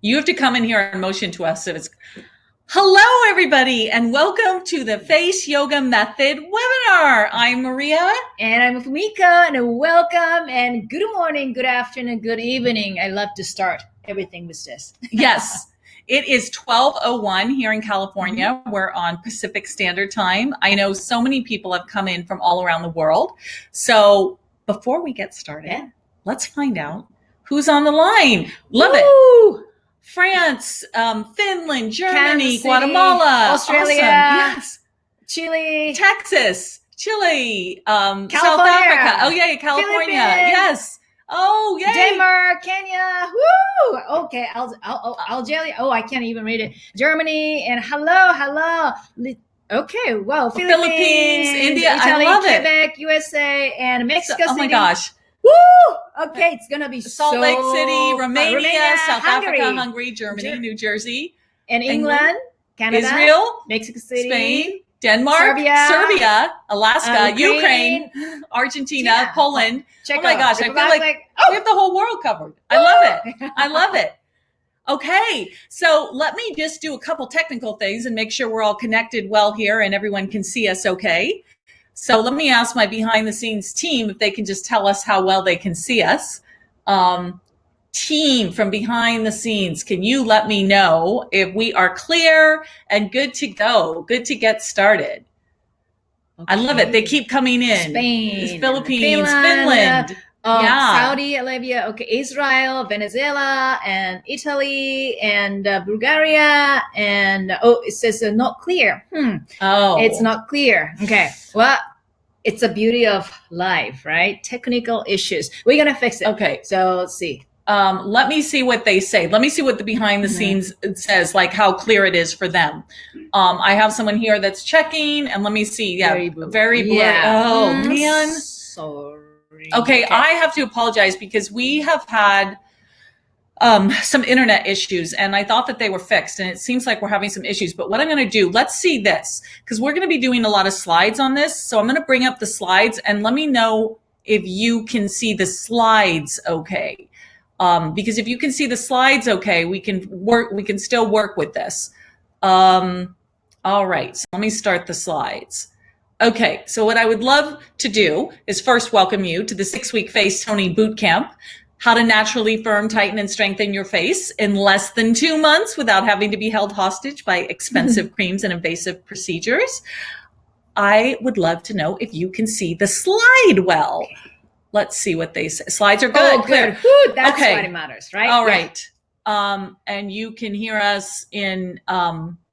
You have to come in here and motion to us. Hello, everybody, and welcome to the Face Yoga Method webinar. I'm Maria. And I'm Fumiko, and welcome, and good morning, good afternoon, good evening. I love to start everything with this. Yes, it is 12:01 here in California. We're on Pacific Standard Time. I know so many people have come in from all around the world. So before we get started, let's find out who's on the line. Love it. France, Finland, Germany, Guatemala, Australia, awesome. Yes, Chile, Texas, Chile, South Africa. Oh yeah, California. Philippines. Yes. Oh yeah. Denmark, Kenya. Woo! Okay, Algeria. Oh, I can't even read it. Germany and hello. Okay, wow. Philippines, India. Italy, I love Quebec, USA, and Mexico City. Oh my gosh. Woo! Okay, it's gonna be Salt Lake City, Romania, South Hungary, Africa, Hungary, Germany, New Jersey, and England, Canada, Israel, Mexico City, Spain, Denmark, Serbia, Alaska, Ukraine, Argentina, Poland. Czech, oh my gosh, I feel like we have the whole world covered. I love it. I love it. Okay, so let me just do a couple technical things and make sure we're all connected well here and everyone can see us okay. So let me ask my behind the scenes team if they can just tell us how well they can see us. Team from behind the scenes, can you let me know if we are clear and good to go, good to get started? Okay. I love it. They keep coming in. Spain, Philippines, Finland. Saudi Arabia, okay, Israel, Venezuela, and Italy, and Bulgaria, and it says not clear. It's not clear. Okay, well, it's the beauty of life, right? Technical issues. We're gonna fix it. Okay, so let's see. Let me see what they say. Let me see what the behind the scenes says, like how clear it is for them. I have someone here that's checking, and let me see. Yeah, very blurry. Yeah. Oh man. Sorry. Okay, I have to apologize because we have had some internet issues and I thought that they were fixed and it seems like we're having some issues. But what I'm going to do, let's see this, because we're going to be doing a lot of slides on this. So I'm going to bring up the slides and let me know if you can see the slides okay. Because if you can see the slides okay, we can still work with this. All right, so let me start the slides. Okay, so what I would love to do is first welcome you to the 6-week Face Toning Bootcamp, how to naturally firm, tighten, and strengthen your face in less than 2 months without having to be held hostage by expensive creams and invasive procedures. I would love to know if you can see the slide well. Let's see what they say. Slides are good. Oh, good. Woo, that's okay. what it matters, right? All right. And you can hear us in...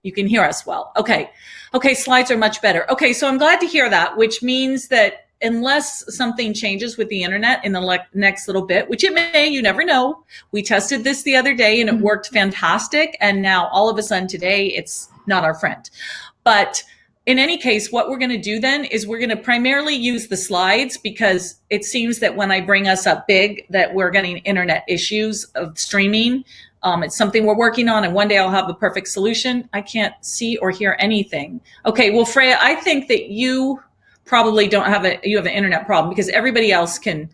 you can hear us well. Okay. Okay. Slides are much better. Okay. So I'm glad to hear that, which means that unless something changes with the internet in the next little bit, which it may, you never know. We tested this the other day and it worked fantastic. And now all of a sudden today, it's not our friend. But in any case, what we're going to do then is we're going to primarily use the slides because it seems that when I bring us up big, that we're getting internet issues of streaming. It's something we're working on, and one day I'll have the perfect solution. I can't see or hear anything. Okay, well, Freya, I think that you probably don't have you have an internet problem because everybody else can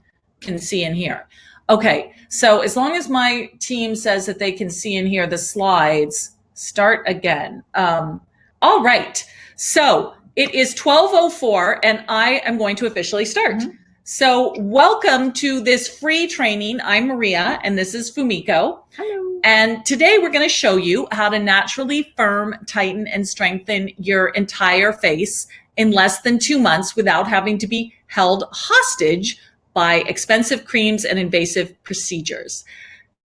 see and hear. Okay, so as long as my team says that they can see and hear the slides, start again. All right, so it is 12:04, and I am going to officially start. So welcome to this free training. I'm Maria, and this is Fumiko. Hello. And today we're going to show you how to naturally firm, tighten, and strengthen your entire face in less than 2 months without having to be held hostage by expensive creams and invasive procedures.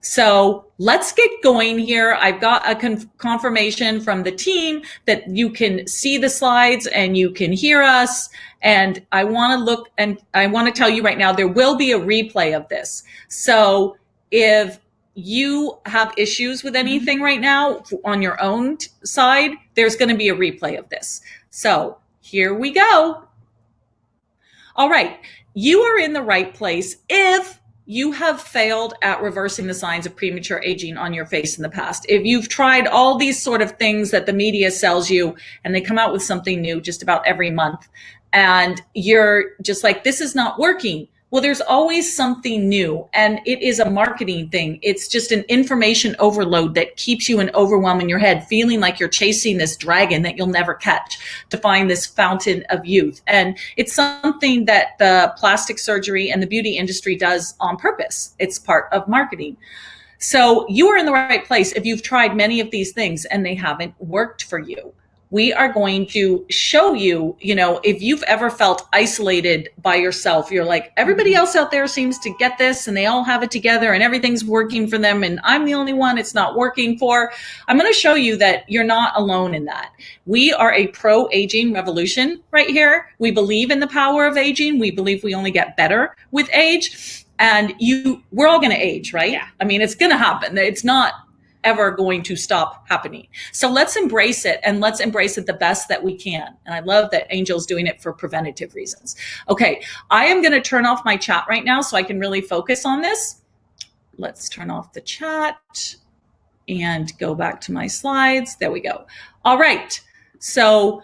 So let's get going here. I've got a confirmation from the team that you can see the slides and you can hear us. And I want to look and I want to tell you right now, there will be a replay of this. So if you have issues with anything right now on your own side, there's going to be a replay of this. So here we go. All right. You are in the right place if you have failed at reversing the signs of premature aging on your face in the past. If you've tried all these sort of things that the media sells you and they come out with something new just about every month and you're just like, this is not working, Well, there's always something new, and it is a marketing thing. It's just an information overload that keeps you in overwhelm in your head, feeling like you're chasing this dragon that you'll never catch to find this fountain of youth. And it's something that the plastic surgery and the beauty industry does on purpose. It's part of marketing. So you are in the right place if you've tried many of these things and they haven't worked for you. We are going to show you, if you've ever felt isolated by yourself, you're like, everybody else out there seems to get this and they all have it together and everything's working for them and I'm the only one it's not working for. I'm going to show you that you're not alone in that. We are a pro-aging revolution right here. We believe in the power of aging. We believe we only get better with age. And we're all going to age, right? Yeah. I mean, it's going to happen. It's not ever going to stop happening. So let's embrace it, and let's embrace it the best that we can. And I love that Angel's doing it for preventative reasons. Okay, I am going to turn off my chat right now so I can really focus on this. Let's turn off the chat and go back to my slides. There we go. All right, so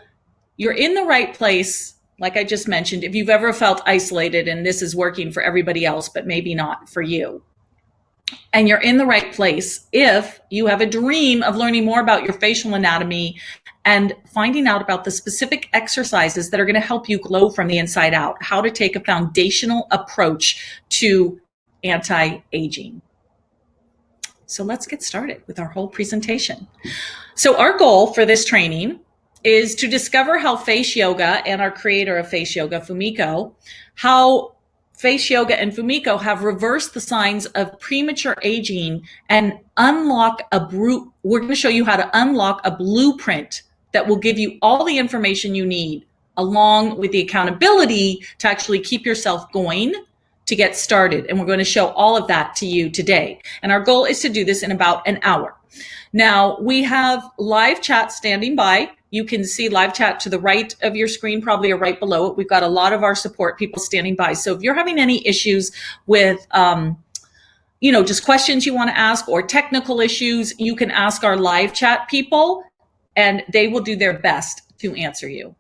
you're in the right place. Like I just mentioned, if you've ever felt isolated and this is working for everybody else, but maybe not for you. And you're in the right place if you have a dream of learning more about your facial anatomy and finding out about the specific exercises that are going to help you glow from the inside out, how to take a foundational approach to anti-aging. So let's get started with our whole presentation. So our goal for this training is to discover how face yoga and our creator of face yoga, Fumiko, how face yoga and Fumiko have reversed the signs of premature aging and we're going to show you how to unlock a blueprint that will give you all the information you need, along with the accountability to actually keep yourself going to get started. And we're going to show all of that to you today. And our goal is to do this in about an hour. Now, we have live chat standing by. You can see live chat to the right of your screen, probably, or right below it. We've got a lot of our support people standing by. So if you're having any issues with, just questions you want to ask or technical issues, you can ask our live chat people and they will do their best to answer you.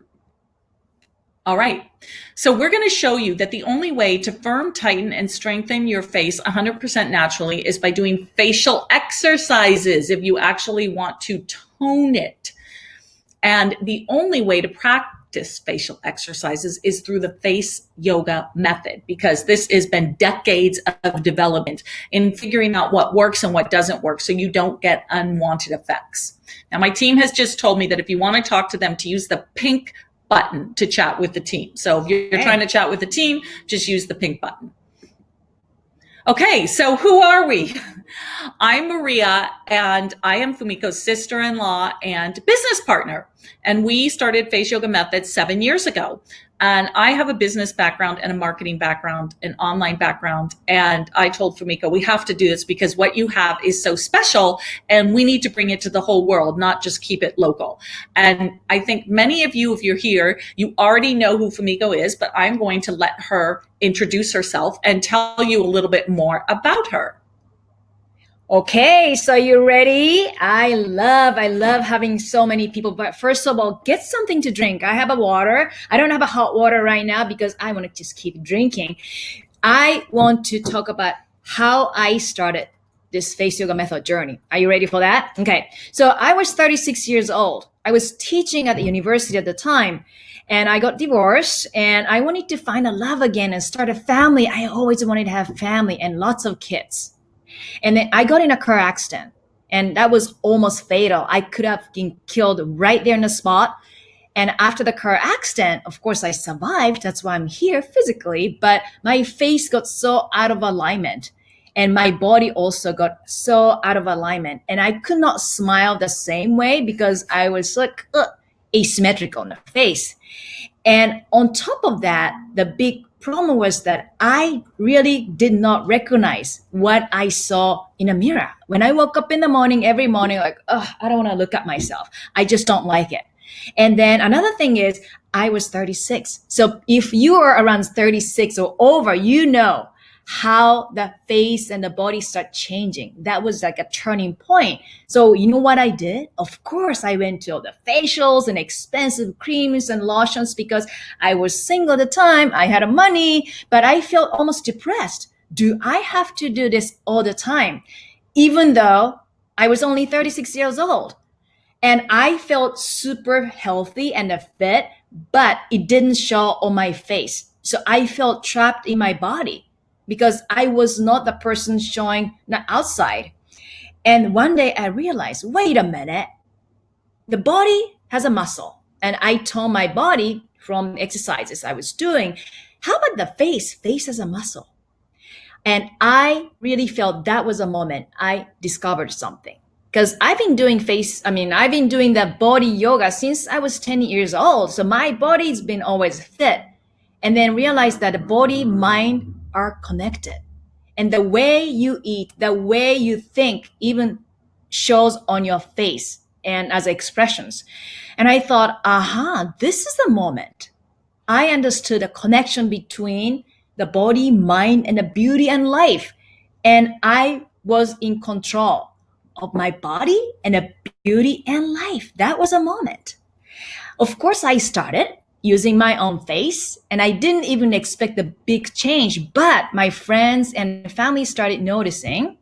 All right. So we're going to show you that the only way to firm, tighten, and strengthen your face 100% naturally is by doing facial exercises if you actually want to tone it. And the only way to practice facial exercises is through the face yoga method, because this has been decades of development in figuring out what works and what doesn't work so you don't get unwanted effects. Now, my team has just told me that if you want to talk to them, to use the pink button to chat with the team. So if you're trying to chat with the team, just use the pink button. Okay, so who are we? I'm Maria, and I am Fumiko's sister-in-law and business partner. And we started Face Yoga Methods 7 years ago. And I have a business background and a marketing background, an online background. And I told Fumiko, we have to do this because what you have is so special and we need to bring it to the whole world, not just keep it local. And I think many of you, if you're here, you already know who Fumiko is, but I'm going to let her introduce herself and tell you a little bit more about her. Okay, so you ready? I love having so many people, but first of all, get something to drink. I have a water. I don't have a hot water right now because I want to just keep drinking. I want to talk about how I started this face yoga method journey. Are you ready for that? Okay, so I was 36 years old. I was teaching at the university at the time, and I got divorced, and I wanted to find a love again and start a family. I always wanted to have family and lots of kids. And then I got in a car accident, and that was almost fatal. I could have been killed right there in the spot. And after the car accident, of course, I survived. That's why I'm here physically. But my face got so out of alignment, and my body also got so out of alignment. And I could not smile the same way because I was like asymmetrical in the face. And on top of that, the big problem was that I really did not recognize what I saw in a mirror. When I woke up in the morning, every morning, like, oh, I don't want to look at myself. I just don't like it. And then another thing is I was 36. So if you are around 36 or over, you know how the face and the body start changing. That was like a turning point. So you know what I did? Of course, I went to all the facials and expensive creams and lotions because I was single at the time. I had money, but I felt almost depressed. Do I have to do this all the time? Even though I was only 36 years old and I felt super healthy and fit, but it didn't show on my face. So I felt trapped in my body because I was not the person showing the outside. And one day I realized, wait a minute, the body has a muscle. And I told my body from exercises I was doing, how about the face? Face has a muscle. And I really felt that was a moment I discovered something. Because I've been doing the body yoga since I was 10 years old. So my body's been always fit. And then realized that the body, mind are connected. And the way you eat, the way you think even shows on your face and as expressions. And I thought, this is the moment. I understood the connection between the body, mind, and the beauty and life. And I was in control of my body and the beauty and life. That was a moment. Of course, I started using my own face, and I didn't even expect a big change, but my friends and family started noticing,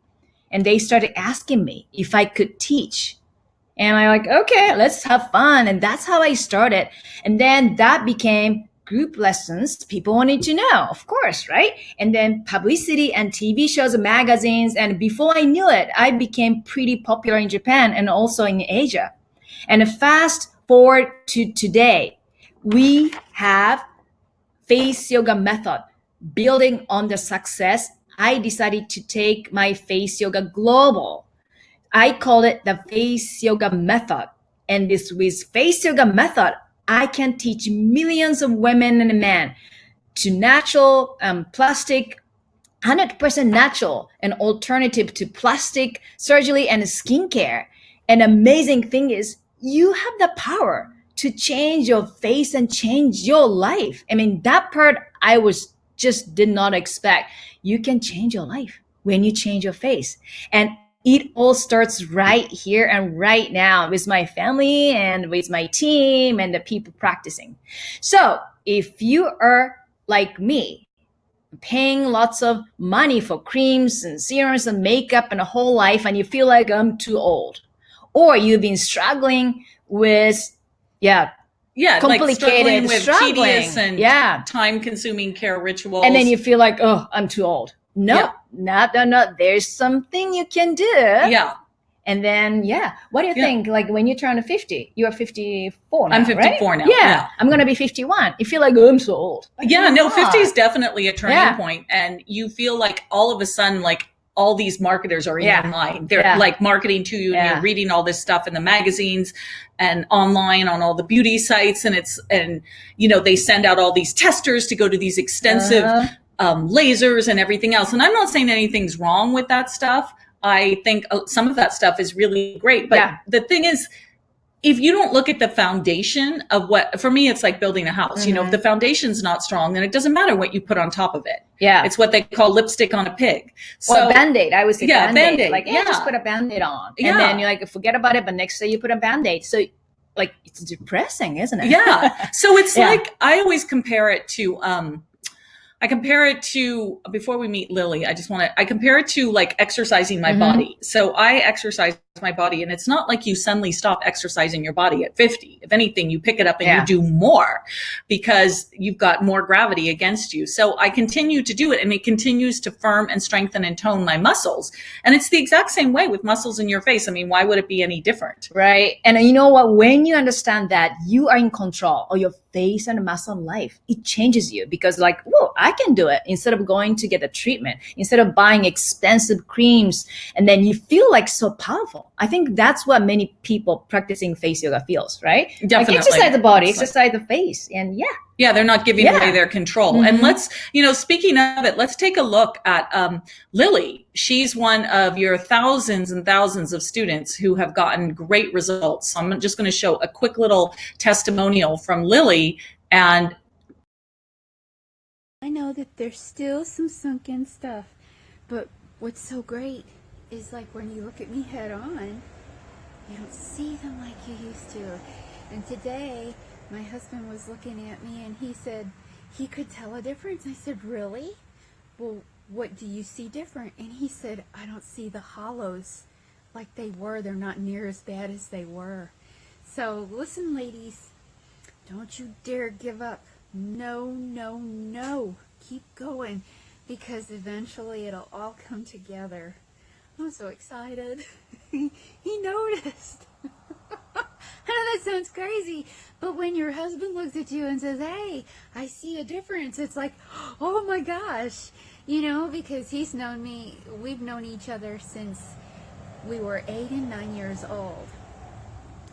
and they started asking me if I could teach. And I'm like, okay, let's have fun. And that's how I started. And then that became group lessons. People wanted to know, of course, right? And then publicity and TV shows and magazines. And before I knew it, I became pretty popular in Japan and also in Asia. And fast forward to today, we have face yoga method. Building on the success, I decided to take my face yoga global. I call it the face yoga method. And this with face yoga method, I can teach millions of women and men to natural, plastic, 100% natural, an alternative to plastic surgery and skincare. And amazing thing is you have the power to change your face and change your life. I mean, that part I did not expect. You can change your life when you change your face. And it all starts right here and right now with my family and with my team and the people practicing. So if you are like me, paying lots of money for creams and serums and makeup and a whole life, and you feel like I'm too old, or you've been struggling with complicated, like struggling with tedious and time-consuming care rituals, and then you feel like, oh, I'm too old. No, not. There's something you can do. Yeah. And then, what do you think? Like when you turn 50, you are 54 now, I'm 54 right? now. Yeah. I'm going to be 51. You feel like, oh, I'm so old. Like, 50 is definitely a turning point. And you feel like all of a sudden, like all these marketers are in your mind. They're like marketing to you and you're reading all this stuff in the magazines and online on all the beauty sites. And they send out all these testers to go to these extensive lasers and everything else. And I'm not saying anything's wrong with that stuff. I think some of that stuff is really great. But the thing is, if you don't look at the foundation of for me, it's like building a house. If the foundation's not strong, then it doesn't matter what you put on top of it. Yeah. It's what they call lipstick on a pig. Or a Band-Aid. I would say Band-Aid. Like, just put a Band-Aid on. And then you're like, forget about it. But next day you put a Band-Aid. So like, it's depressing, isn't it? Yeah. So it's like, I always compare it to, before we meet Lily, I compare it to like exercising my body. So I exercise my body, and it's not like you suddenly stop exercising your body at 50. If anything, you pick it up and you do more because you've got more gravity against you. So I continue to do it, and it continues to firm and strengthen and tone my muscles. And it's the exact same way with muscles in your face. I mean, why would it be any different? Right. And you know what? When you understand that you are in control of your face and muscle in life, it changes you because like, whoa, I can do it instead of going to get a treatment, instead of buying expensive creams. And then you feel like so powerful. I think that's what many people practicing face yoga feels, right? Definitely. Like exercise the body, exercise the face. And they're not giving away their control. And let's, speaking of it, let's take a look at Lily. She's one of your thousands and thousands of students who have gotten great results. So I'm just going to show a quick little testimonial from Lily. And know that there's still some sunken stuff, but what's so great is like when you look at me head on, you don't see them like you used to. And today, my husband was looking at me and he said he could tell a difference. I said, really? Well, what do you see different? And he said, I don't see the hollows like they were. They're not near as bad as they were. So listen, ladies, don't you dare give up. No, no, no. Keep going, because eventually it'll all come together. I'm so excited. He noticed. I know that sounds crazy, but when your husband looks at you and says, hey, I see a difference, it's like, oh my gosh, you know, because he's known me, we've known each other since we were 8 and 9 years old.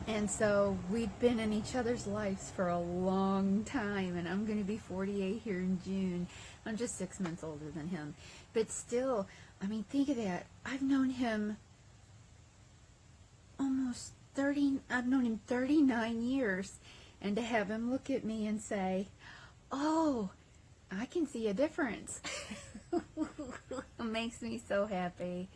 And so we've been in each other's lives for a long time, and I'm going to be 48 here in June. I'm just 6 months older than him. But still, I mean, think of that. I've known him I've known him 39 years, and to have him look at me and say, oh, I can see a difference. It makes me so happy.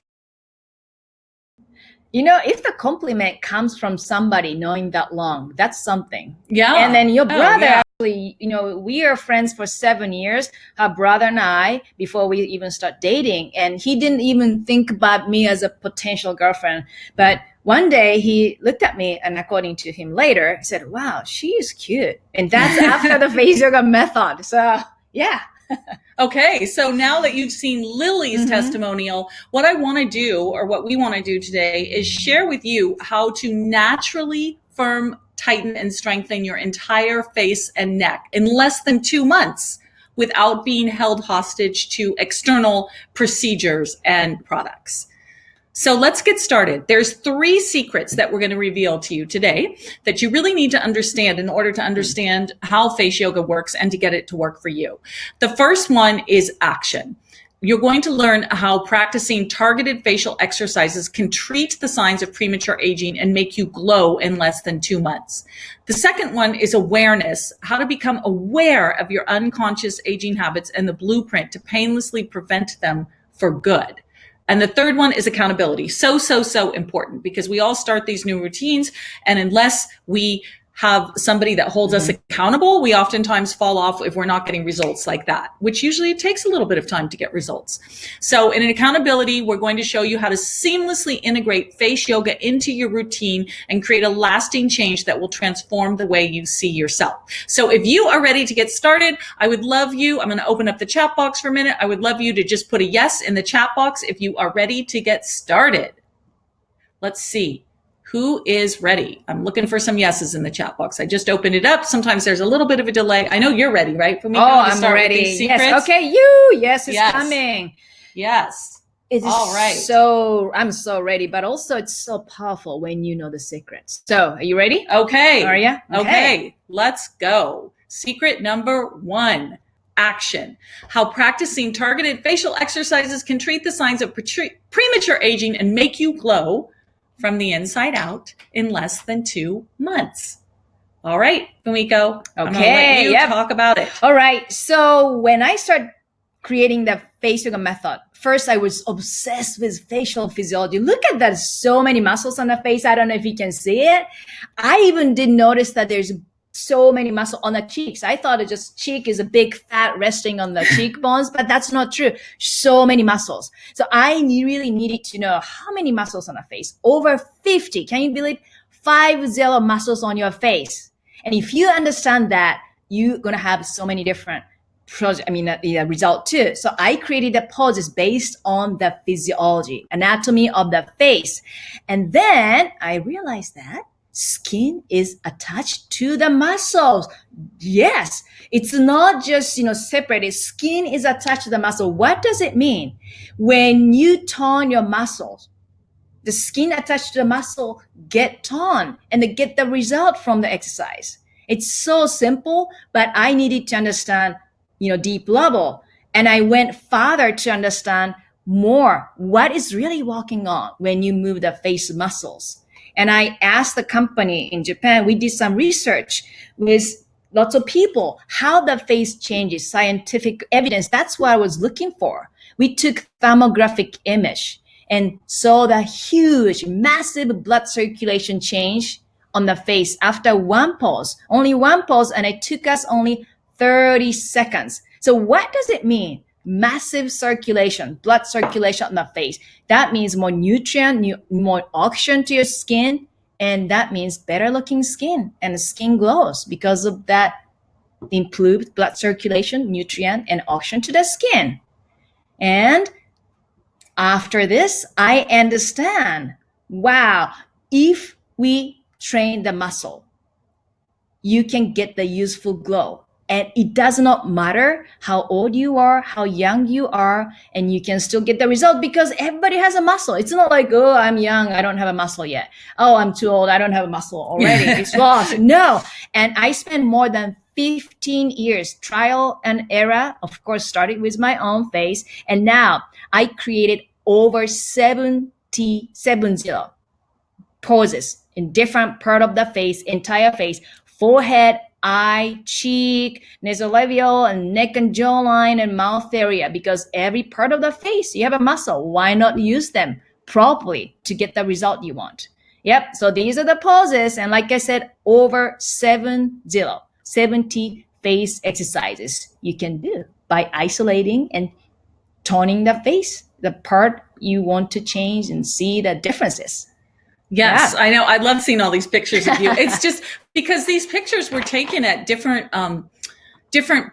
You know, if the compliment comes from somebody knowing that long, that's something. Yeah. And then your brother, yeah. actually, you know, we are friends for 7 years, her brother and I, before we even start dating. And he didn't even think about me as a potential girlfriend. But one day he looked at me, and according to him later, he said, wow, she is cute. And that's after the face yoga method. So, yeah. Okay, so now that you've seen Lily's testimonial, what I want to do, or what we want to do today, is share with you how to naturally firm, tighten, and strengthen your entire face and neck in less than 2 months without being held hostage to external procedures and products. So let's get started. There's 3 secrets that we're going to reveal to you today that you really need to understand in order to understand how face yoga works and to get it to work for you. The first one is action. You're going to learn how practicing targeted facial exercises can treat the signs of premature aging and make you glow in less than 2 months. The second one is awareness, how to become aware of your unconscious aging habits and the blueprint to painlessly prevent them for good. And the third one is accountability. So important, because we all start these new routines, and unless we have somebody that holds us accountable, we oftentimes fall off if we're not getting results like that, which usually it takes a little bit of time to get results. So in an accountability, we're going to show you how to seamlessly integrate face yoga into your routine and create a lasting change that will transform the way you see yourself. So if you are ready to get started, I would love you, I'm going to open up the chat box for a minute. I would love you to just put a yes in the chat box if you are ready to get started. Let's see. Who is ready? I'm looking for some yeses in the chat box. I just opened it up. Sometimes there's a little bit of a delay. I know you're ready, right? For me, I'm ready. Yes. Okay, yes, it's coming. Yes. It is all right. So I'm so ready, but also it's so powerful when you know the secrets. So are you ready? Okay. Are you? Okay. Let's go. Secret number 1. Action. How practicing targeted facial exercises can treat the signs of premature aging and make you glow from the inside out in less than 2 months. All right, Fumiko. Okay. I'm gonna let you talk about it. All right. So when I started creating the face yoga method, first I was obsessed with facial physiology. Look at that, so many muscles on the face. I don't know if you can see it. I even didn't notice that there's so many muscles on the cheeks. I thought it just cheek is a big fat resting on the cheekbones, but that's not true. So many muscles. So I really needed to know how many muscles on the face. Over 50. Can you believe 50 muscles on your face? And if you understand that, you're going to have so many different result too. So I created the poses based on the physiology, anatomy of the face. And then I realized that skin is attached to the muscles. Yes, it's not just, separated. Skin is attached to the muscle. What does it mean? When you tone your muscles, the skin attached to the muscle get toned and they get the result from the exercise. It's so simple, but I needed to understand, deep level. And I went farther to understand more what is really walking on when you move the face muscles. And I asked the company in Japan, we did some research with lots of people, how the face changes, scientific evidence. That's what I was looking for. We took thermographic image and saw the huge, massive blood circulation change on the face after one pulse, only one pulse, and it took us only 30 seconds. So what does it mean? Massive circulation, blood circulation on the face. That means more nutrient, more oxygen to your skin, and that means better looking skin, and the skin glows because of that improved blood circulation, nutrient, and oxygen to the skin. And after this, I understand, wow, if we train the muscle, you can get the useful glow. And it does not matter how old you are, how young you are, and you can still get the result because everybody has a muscle. It's not like, oh, I'm young, I don't have a muscle yet. Oh, I'm too old, I don't have a muscle already. It's lost. No. And I spent more than 15 years trial and error, of course, started with my own face. And now I created over 70 poses in different part of the face, entire face, forehead, eye, cheek, nasolabial, and neck and jawline and mouth area, because every part of the face, you have a muscle. Why not use them properly to get the result you want? Yep. So these are the poses. And like I said, over 70 face exercises you can do by isolating and toning the face, the part you want to change and see the differences. Yes, yeah. I know. I love seeing all these pictures of you. It's just because these pictures were taken at different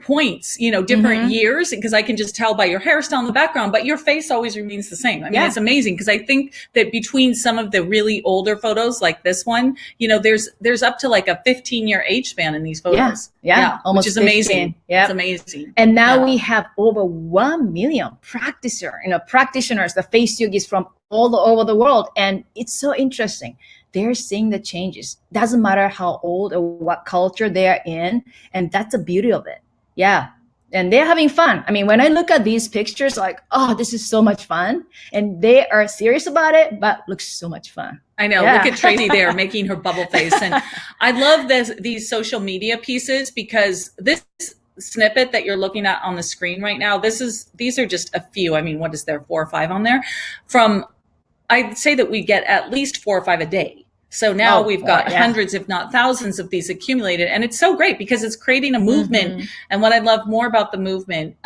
points, different years, because I can just tell by your hairstyle in the background, but your face always remains the same. I mean, It's amazing because I think that between some of the really older photos like this one, there's up to like a 15-year age span in these photos. Yeah. Almost, which is amazing. Yeah. It's amazing. And now we have over 1 million practitioners, the face yogis from all over the world. And it's so interesting. They're seeing the changes. Doesn't matter how old or what culture they're in. And that's the beauty of it. Yeah. And they're having fun. I mean, when I look at these pictures, like, oh, this is so much fun. And they are serious about it, but looks so much fun. I know. Yeah. Look at Tracy there making her bubble face. And I love these social media pieces because this snippet that you're looking at on the screen right now, these are just a few. I mean, what is there, 4 or 5 on there? I'd say that we get at least 4 or 5 a day. So now we've got hundreds, if not thousands of these accumulated. And it's so great because it's creating a movement. Mm-hmm. And what I love more about the movement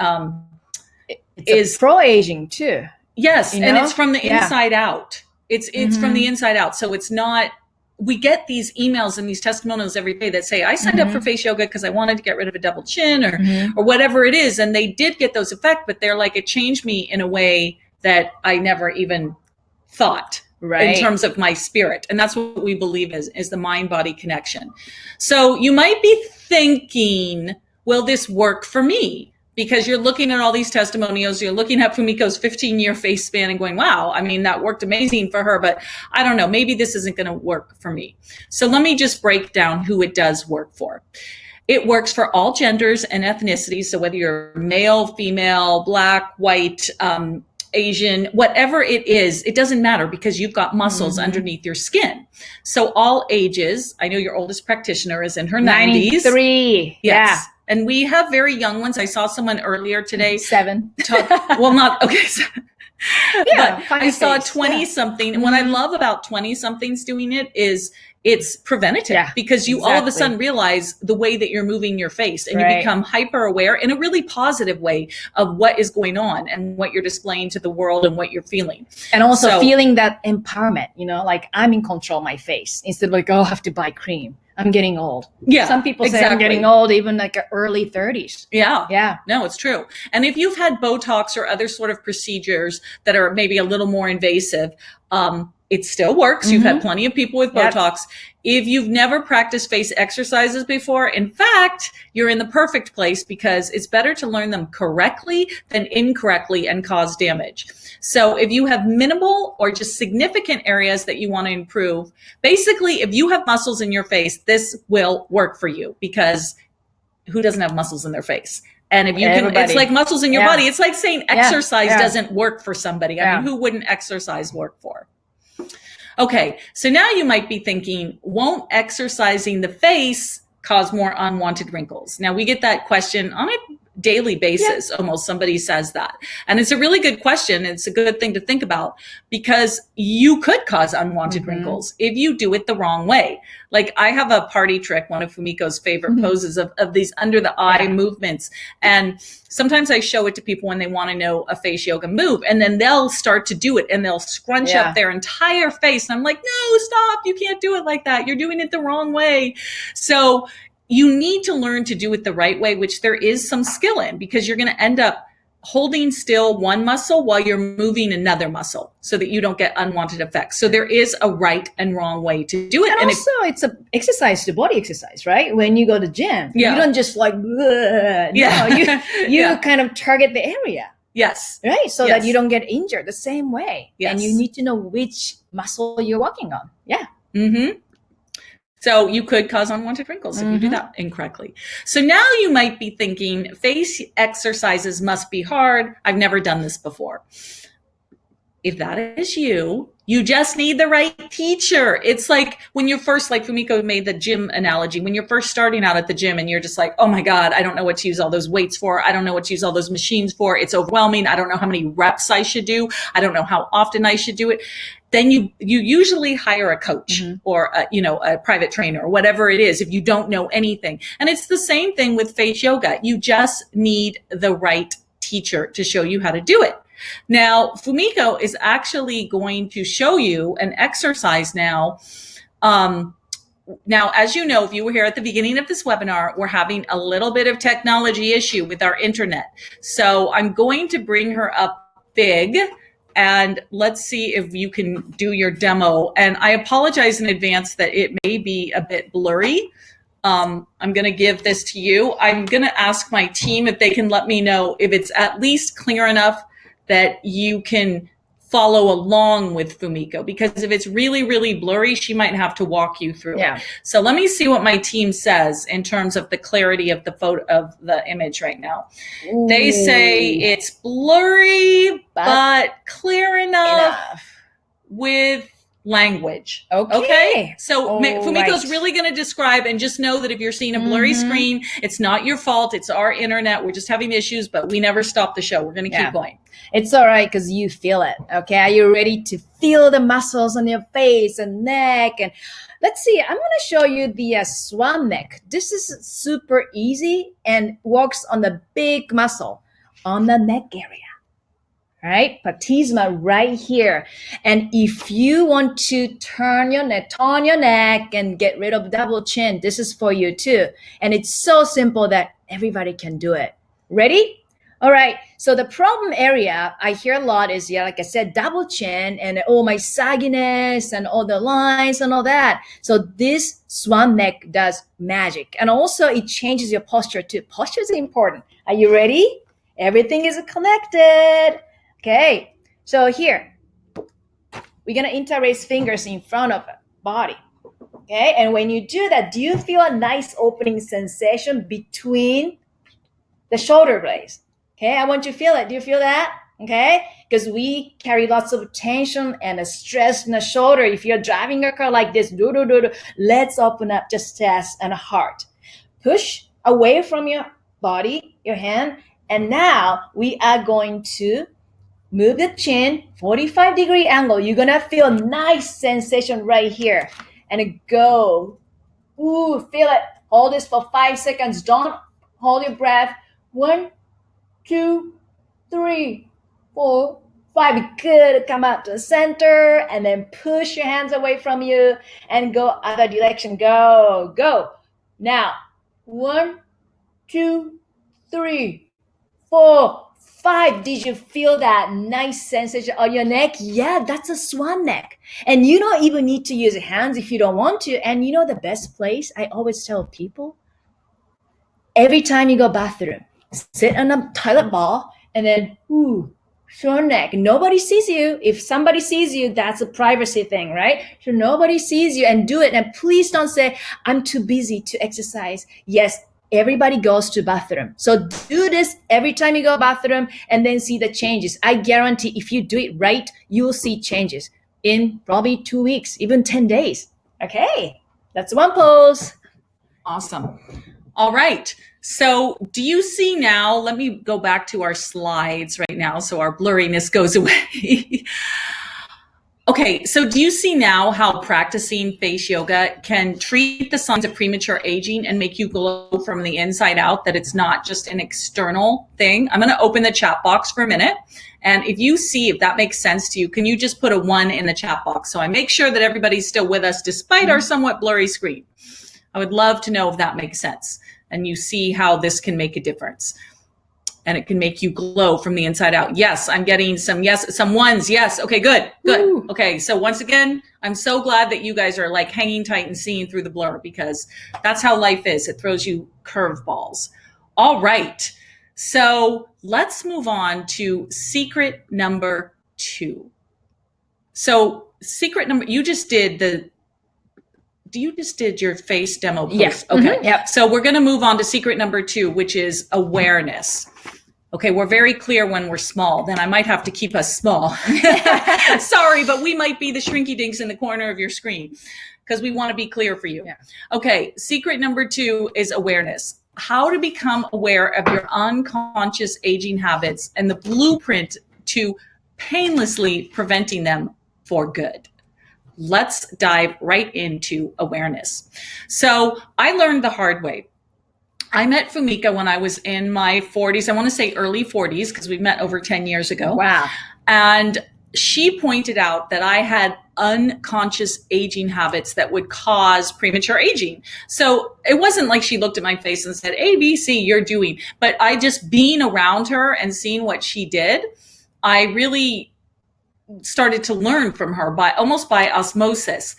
is pro-aging too. Yes. And it's from the inside out. It's from the inside out. So it's not, we get these emails and these testimonials every day that say, I signed up for face yoga because I wanted to get rid of a double chin or whatever it is. And they did get those effects, but they're like, it changed me in a way that I never even thought. Right. In terms of my spirit. And that's what we believe is the mind-body connection. So you might be thinking, will this work for me? Because you're looking at all these testimonials, you're looking at Fumiko's 15-year face span and going, wow, I mean, that worked amazing for her, but I don't know, maybe this isn't going to work for me. So let me just break down who it does work for. It works for all genders and ethnicities. So whether you're male, female, black, white, Asian, whatever it is, it doesn't matter because you've got muscles underneath your skin. So all ages, I know your oldest practitioner is in her 90s. 93. Yes. Yeah. And we have very young ones. I saw someone earlier today. 7. Okay. Yeah, but I saw 20 something. And what I love about 20 somethings doing it is it's preventative because you all of a sudden realize the way that you're moving your face and you become hyper aware in a really positive way of what is going on and what you're displaying to the world and what you're feeling. And also feeling that empowerment, like I'm in control of my face instead of like, oh, I have to buy cream. I'm getting old. Yeah. Some people say I'm getting old, even like early 30s. Yeah. Yeah. No, it's true. And if you've had Botox or other sort of procedures that are maybe a little more invasive, it still works. You've had plenty of people with Botox. If you've never practiced face exercises before, in fact, you're in the perfect place because it's better to learn them correctly than incorrectly and cause damage. So if you have minimal or just significant areas that you want to improve, basically, if you have muscles in your face, this will work for you because who doesn't have muscles in their face? And if you can, it's like muscles in your body. It's like saying exercise doesn't work for somebody. I mean, who wouldn't exercise work for? Okay, so now you might be thinking, won't exercising the face cause more unwanted wrinkles? Now, we get that question on a daily basis. Almost somebody says that. And it's a really good question. It's a good thing to think about because you could cause unwanted wrinkles if you do it the wrong way. Like I have a party trick, one of Fumiko's favorite poses of these under the eye movements. And sometimes I show it to people when they want to know a face yoga move, and then they'll start to do it and they'll scrunch up their entire face. And I'm like, no, stop. You can't do it like that. You're doing it the wrong way. So you need to learn to do it the right way, which there is some skill in, because you're going to end up holding still one muscle while you're moving another muscle so that you don't get unwanted effects. So there is a right and wrong way to do it. And also it's a exercise, the body exercise, right? When you go to gym, you don't just like, no, you kind of target the area. Yes. Right. So that you don't get injured the same way. Yes. And you need to know which muscle you're working on. Yeah. Mm-hmm. So you could cause unwanted wrinkles if you do that incorrectly. So now you might be thinking face exercises must be hard. I've never done this before. If that is you, you just need the right teacher. It's like when you're first, like Fumiko made the gym analogy, when you're first starting out at the gym and you're just like, oh my God, I don't know what to use all those weights for. I don't know what to use all those machines for. It's overwhelming. I don't know how many reps I should do. I don't know how often I should do it. Then you usually hire a coach or a private trainer or whatever it is if you don't know anything. And it's the same thing with face yoga. You just need the right teacher to show you how to do it. Now, Fumiko is actually going to show you an exercise now. Now, as you know, if you were here at the beginning of this webinar, we're having a little bit of technology issue with our internet. So I'm going to bring her up big. And let's see if you can do your demo. And I apologize in advance that it may be a bit blurry. I'm going to give this to you. I'm going to ask my team if they can let me know if it's at least clear enough that you can follow along with Fumiko, because if it's really, really blurry, she might have to walk you through it. So let me see what my team says in terms of the clarity of the photo of the image right now. Ooh. They say it's blurry, but clear enough with language. Okay. So Fumiko's really going to describe, and just know that if you're seeing a blurry screen, it's not your fault. It's our internet. We're just having issues, but we never stop the show. We're going to keep going. It's all right because you feel it. Okay. Are you ready to feel the muscles on your face and neck? And let's see. I'm going to show you the swan neck. This is super easy and works on the big muscle on the neck area. Right? Platysma right here. And if you want to turn your neck and get rid of double chin, this is for you too. And it's so simple that everybody can do it. Ready? All right. So the problem area I hear a lot is, like I said, double chin and my sagginess and all the lines and all that. So this swan neck does magic. And also it changes your posture too. Posture is important. Are you ready? Everything is connected. Okay, so here, we're going to interlace fingers in front of the body. Okay, and when you do that, do you feel a nice opening sensation between the shoulder blades? Okay, I want you to feel it. Do you feel that? Okay, because we carry lots of tension and stress in the shoulder. If you're driving a car like this, let's open up just chest and heart. Push away from your body, your hand, and now we are going to move the chin, 45-degree angle. You're going to feel nice sensation right here. And go. Ooh, feel it. Hold this for 5 seconds. Don't hold your breath. 1, 2, 3, 4, 5. Good. Come out to the center. And then push your hands away from you. And go other direction. Go. Go. Now, 1, 2, 3, 4, 5. Did you feel that nice sensation on your neck? Yeah, that's a swan neck. And you don't even need to use your hands if you don't want to. And you know the best place? I always tell people, every time you go bathroom, sit on a toilet bowl and then, swan neck. Nobody sees you. If somebody sees you, that's a privacy thing, right? So nobody sees you, and do it. And please don't say, I'm too busy to exercise. Yes, everybody goes to bathroom. So do this every time you go bathroom and then see the changes. I guarantee if you do it right, you'll see changes in probably 2 weeks, even 10 days. Okay, that's one pose. Awesome. All right. So do you see now, let me go back to our slides right now so our blurriness goes away. Okay, so do you see now how practicing face yoga can treat the signs of premature aging and make you glow from the inside out, that it's not just an external thing? I'm going to open the chat box for a minute. And if you see if that makes sense to you, can you just put a 1 in the chat box so I make sure that everybody's still with us despite our somewhat blurry screen? I would love to know if that makes sense and you see how this can make a difference. And it can make you glow from the inside out. Yes, I'm getting some yes, some ones. Yes. Okay, good. Woo. Okay, so once again, I'm so glad that you guys are like hanging tight and seeing through the blur, because that's how life is. It throws you curveballs. All right. So let's move on to secret number 2. So secret number, you just did your face demo post? Yes. Okay. Mm-hmm. Yep. So we're going to move on to secret number 2, which is awareness. Okay, we're very clear when we're small. Then I might have to keep us small. Sorry, but we might be the shrinky dinks in the corner of your screen because we want to be clear for you. Yeah. Okay, secret number 2 is awareness. How to become aware of your unconscious aging habits and the blueprint to painlessly preventing them for good. Let's dive right into awareness. So I learned the hard way. I met Fumiko when I was in my 40s. I want to say early 40s because we met over 10 years ago. Wow. And she pointed out that I had unconscious aging habits that would cause premature aging. So it wasn't like she looked at my face and said, ABC, you're doing. But I just being around her and seeing what she did, I really started to learn from her almost by osmosis.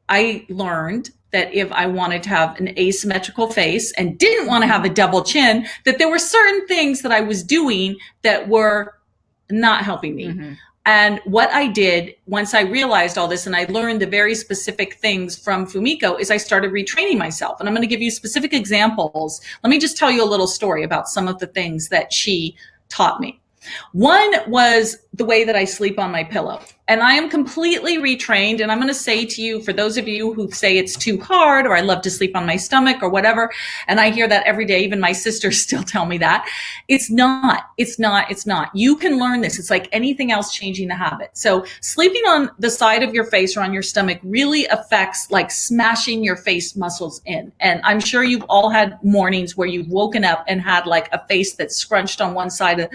I learned that if I wanted to have an asymmetrical face and didn't want to have a double chin, that there were certain things that I was doing that were not helping me. Mm-hmm. And what I did once I realized all this and I learned the very specific things from Fumiko is I started retraining myself. And I'm going to give you specific examples. Let me just tell you a little story about some of the things that she taught me. One was the way that I sleep on my pillow. And I am completely retrained. And I'm going to say to you, for those of you who say it's too hard, or I love to sleep on my stomach or whatever, and I hear that every day, even my sisters still tell me that, it's not. You can learn this. It's like anything else, changing the habit. So sleeping on the side of your face or on your stomach really affects like smashing your face muscles in. And I'm sure you've all had mornings where you've woken up and had like a face that's scrunched on one side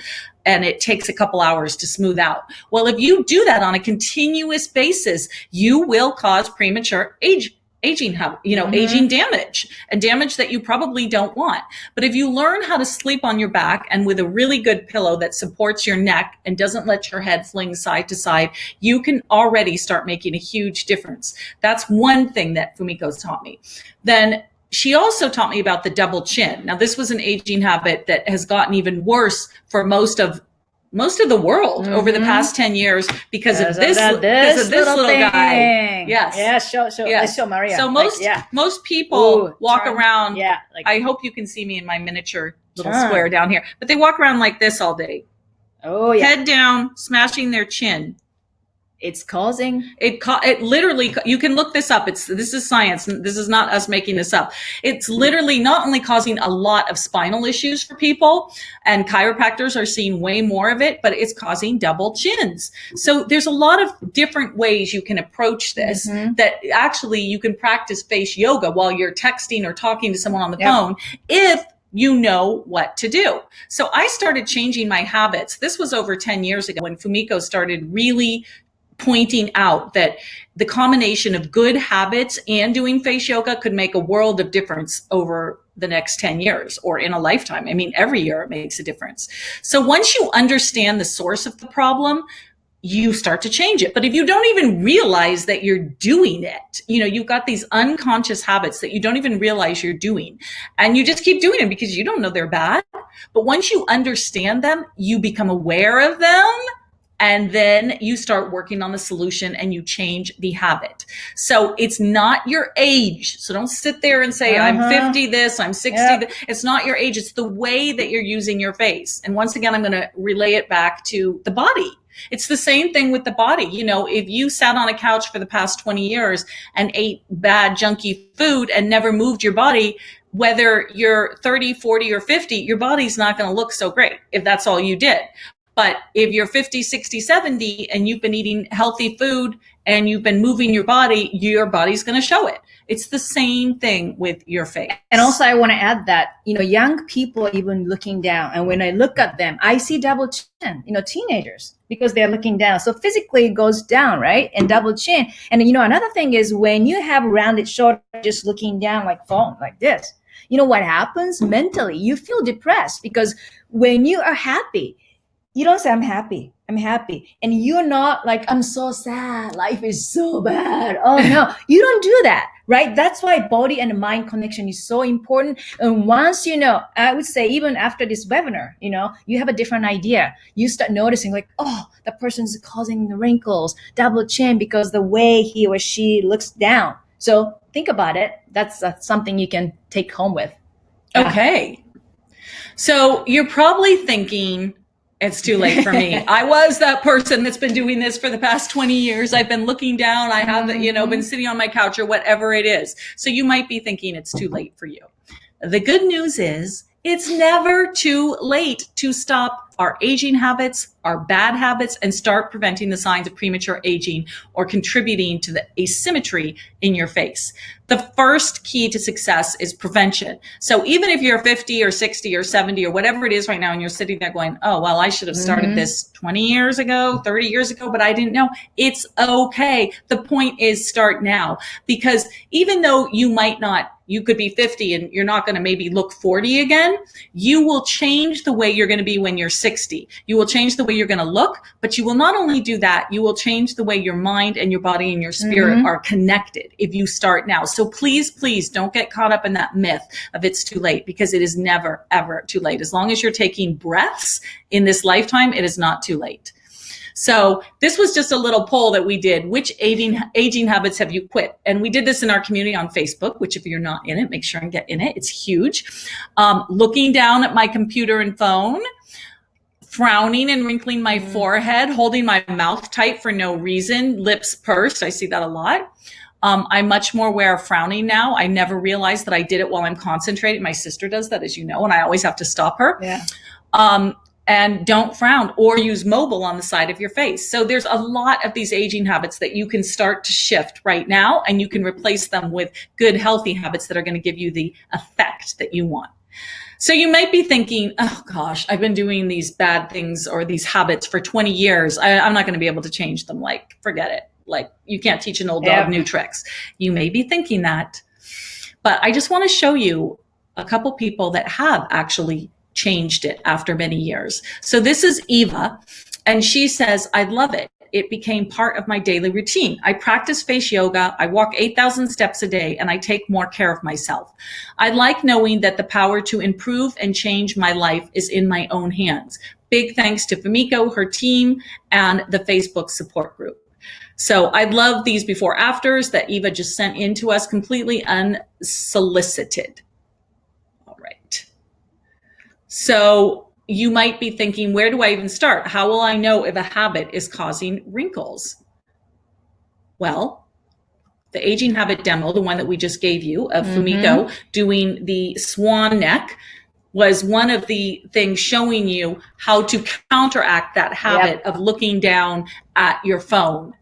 and it takes a couple hours to smooth out. Well, if you do that on a continuous basis, you will cause premature aging, Mm-hmm. aging damage, and damage that you probably don't want. But if you learn how to sleep on your back and with a really good pillow that supports your neck and doesn't let your head fling side to side, you can already start making a huge difference. That's one thing that Fumiko's taught me. Then she also taught me about the double chin. Now, this was an aging habit that has gotten even worse for most of the world over the past 10 years because of this little guy. Yes. Yeah, show. Yes. Let's show Maria. So most people walk around. Yeah. I hope you can see me in my miniature little square down here. But they walk around like this all day. Oh, yeah. Head down, smashing their chin. It's causing it literally, you can look this up. This is science. This is not us making this up. It's literally not only causing a lot of spinal issues for people, and chiropractors are seeing way more of it, but it's causing double chins. So there's a lot of different ways you can approach this, that actually you can practice face yoga while you're texting or talking to someone on the phone if you know what to do. So I started changing my habits. This was over 10 years ago when Fumiko started really pointing out that the combination of good habits and doing face yoga could make a world of difference over the next 10 years or in a lifetime. I mean, every year it makes a difference. So once you understand the source of the problem, you start to change it. But if you don't even realize that you're doing it, you've got these unconscious habits that you don't even realize you're doing, and you just keep doing them because you don't know they're bad. But once you understand them, you become aware of them. And then you start working on the solution and you change the habit. So it's not your age. So don't sit there and say, I'm 50 this, I'm 60 this. It's not your age. It's the way that you're using your face. And once again, I'm going to relay it back to the body. It's the same thing with the body. You know, if you sat on a couch for the past 20 years and ate bad, junky food and never moved your body, whether you're 30, 40, or 50, your body's not going to look so great if that's all you did. But if you're 50, 60, 70, and you've been eating healthy food and you've been moving your body's going to show it. It's the same thing with your face. And also I want to add that, you know, young people are even looking down. And when I look at them, I see double chin, you know, teenagers, because they're looking down. So physically it goes down, right? And double chin. And, you know, another thing is when you have rounded shoulders, just looking down like phone, like this, you know what happens? Mentally, you feel depressed, because when you are happy, you don't say, I'm happy. And you're not like, I'm so sad. Life is so bad. Oh no, you don't do that, right? That's why body and mind connection is so important. And once, you know, I would say even after this webinar, you know, you have a different idea. You start noticing like, oh, the person's causing the wrinkles, double chin, because the way he or she looks down. So think about it. That's something you can take home with. Okay. So you're probably thinking, it's too late for me. I was that person that's been doing this for the past 20 years. I've been looking down. I have, you know, been sitting on my couch or whatever it is. So you might be thinking it's too late for you. The good news is it's never too late to stop our aging habits, our bad habits, and start preventing the signs of premature aging or contributing to the asymmetry in your face. The first key to success is prevention. So even if you're 50 or 60 or 70 or whatever it is right now, and you're sitting there going, oh, well, I should have started this 20 years ago, 30 years ago, but I didn't know. It's okay. The point is start now, because even though you could be 50 and you're not going to maybe look 40 again, you will change the way you're going to be when you're 60. You will change the way you're going to look, but you will not only do that, you will change the way your mind and your body and your spirit are connected if you start now. So please, please don't get caught up in that myth of it's too late, because it is never, ever too late. As long as you're taking breaths in this lifetime, it is not too late. So this was just a little poll that we did. Which aging habits have you quit? And we did this in our community on Facebook, which if you're not in it, make sure and get in it. It's huge. Looking down at my computer and phone, frowning and wrinkling my forehead, holding my mouth tight for no reason, lips pursed. I see that a lot. I'm much more aware of frowning now. I never realized that I did it while I'm concentrating. My sister does that, as you know, and I always have to stop her. Yeah. And don't frown or use mobile on the side of your face. So there's a lot of these aging habits that you can start to shift right now, and you can replace them with good, healthy habits that are going to give you the effect that you want. So you might be thinking, oh gosh, I've been doing these bad things or these habits for 20 years. I'm not going to be able to change them. Like, forget it. Like, you can't teach an old dog new tricks. You may be thinking that, but I just want to show you a couple people that have actually changed it after many years. So this is Eva, and she says, I love it. It became part of my daily routine. I practice face yoga. I walk 8,000 steps a day, and I take more care of myself. I like knowing that the power to improve and change my life is in my own hands. Big thanks to Fumiko, her team, and the Facebook support group. So I love these before afters that Eva just sent in to us completely unsolicited. All right. So you might be thinking, where do I even start? How will I know if a habit is causing wrinkles? Well, the aging habit demo, the one that we just gave you of Fumiko doing the swan neck, was one of the things showing you how to counteract that habit of looking down at your phone.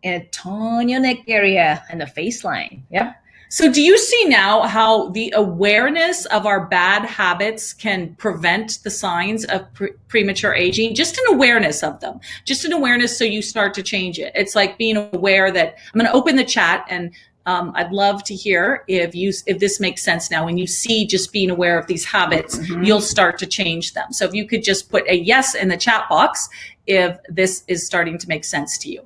And tone your neck area and the face line. Yep. So do you see now how the awareness of our bad habits can prevent the signs of premature aging? Just an awareness of them, just an awareness so you start to change it. It's like being aware that I'm going to open the chat, and I'd love to hear if this makes sense now. When you see just being aware of these habits, you'll start to change them. So if you could just put a yes in the chat box if this is starting to make sense to you.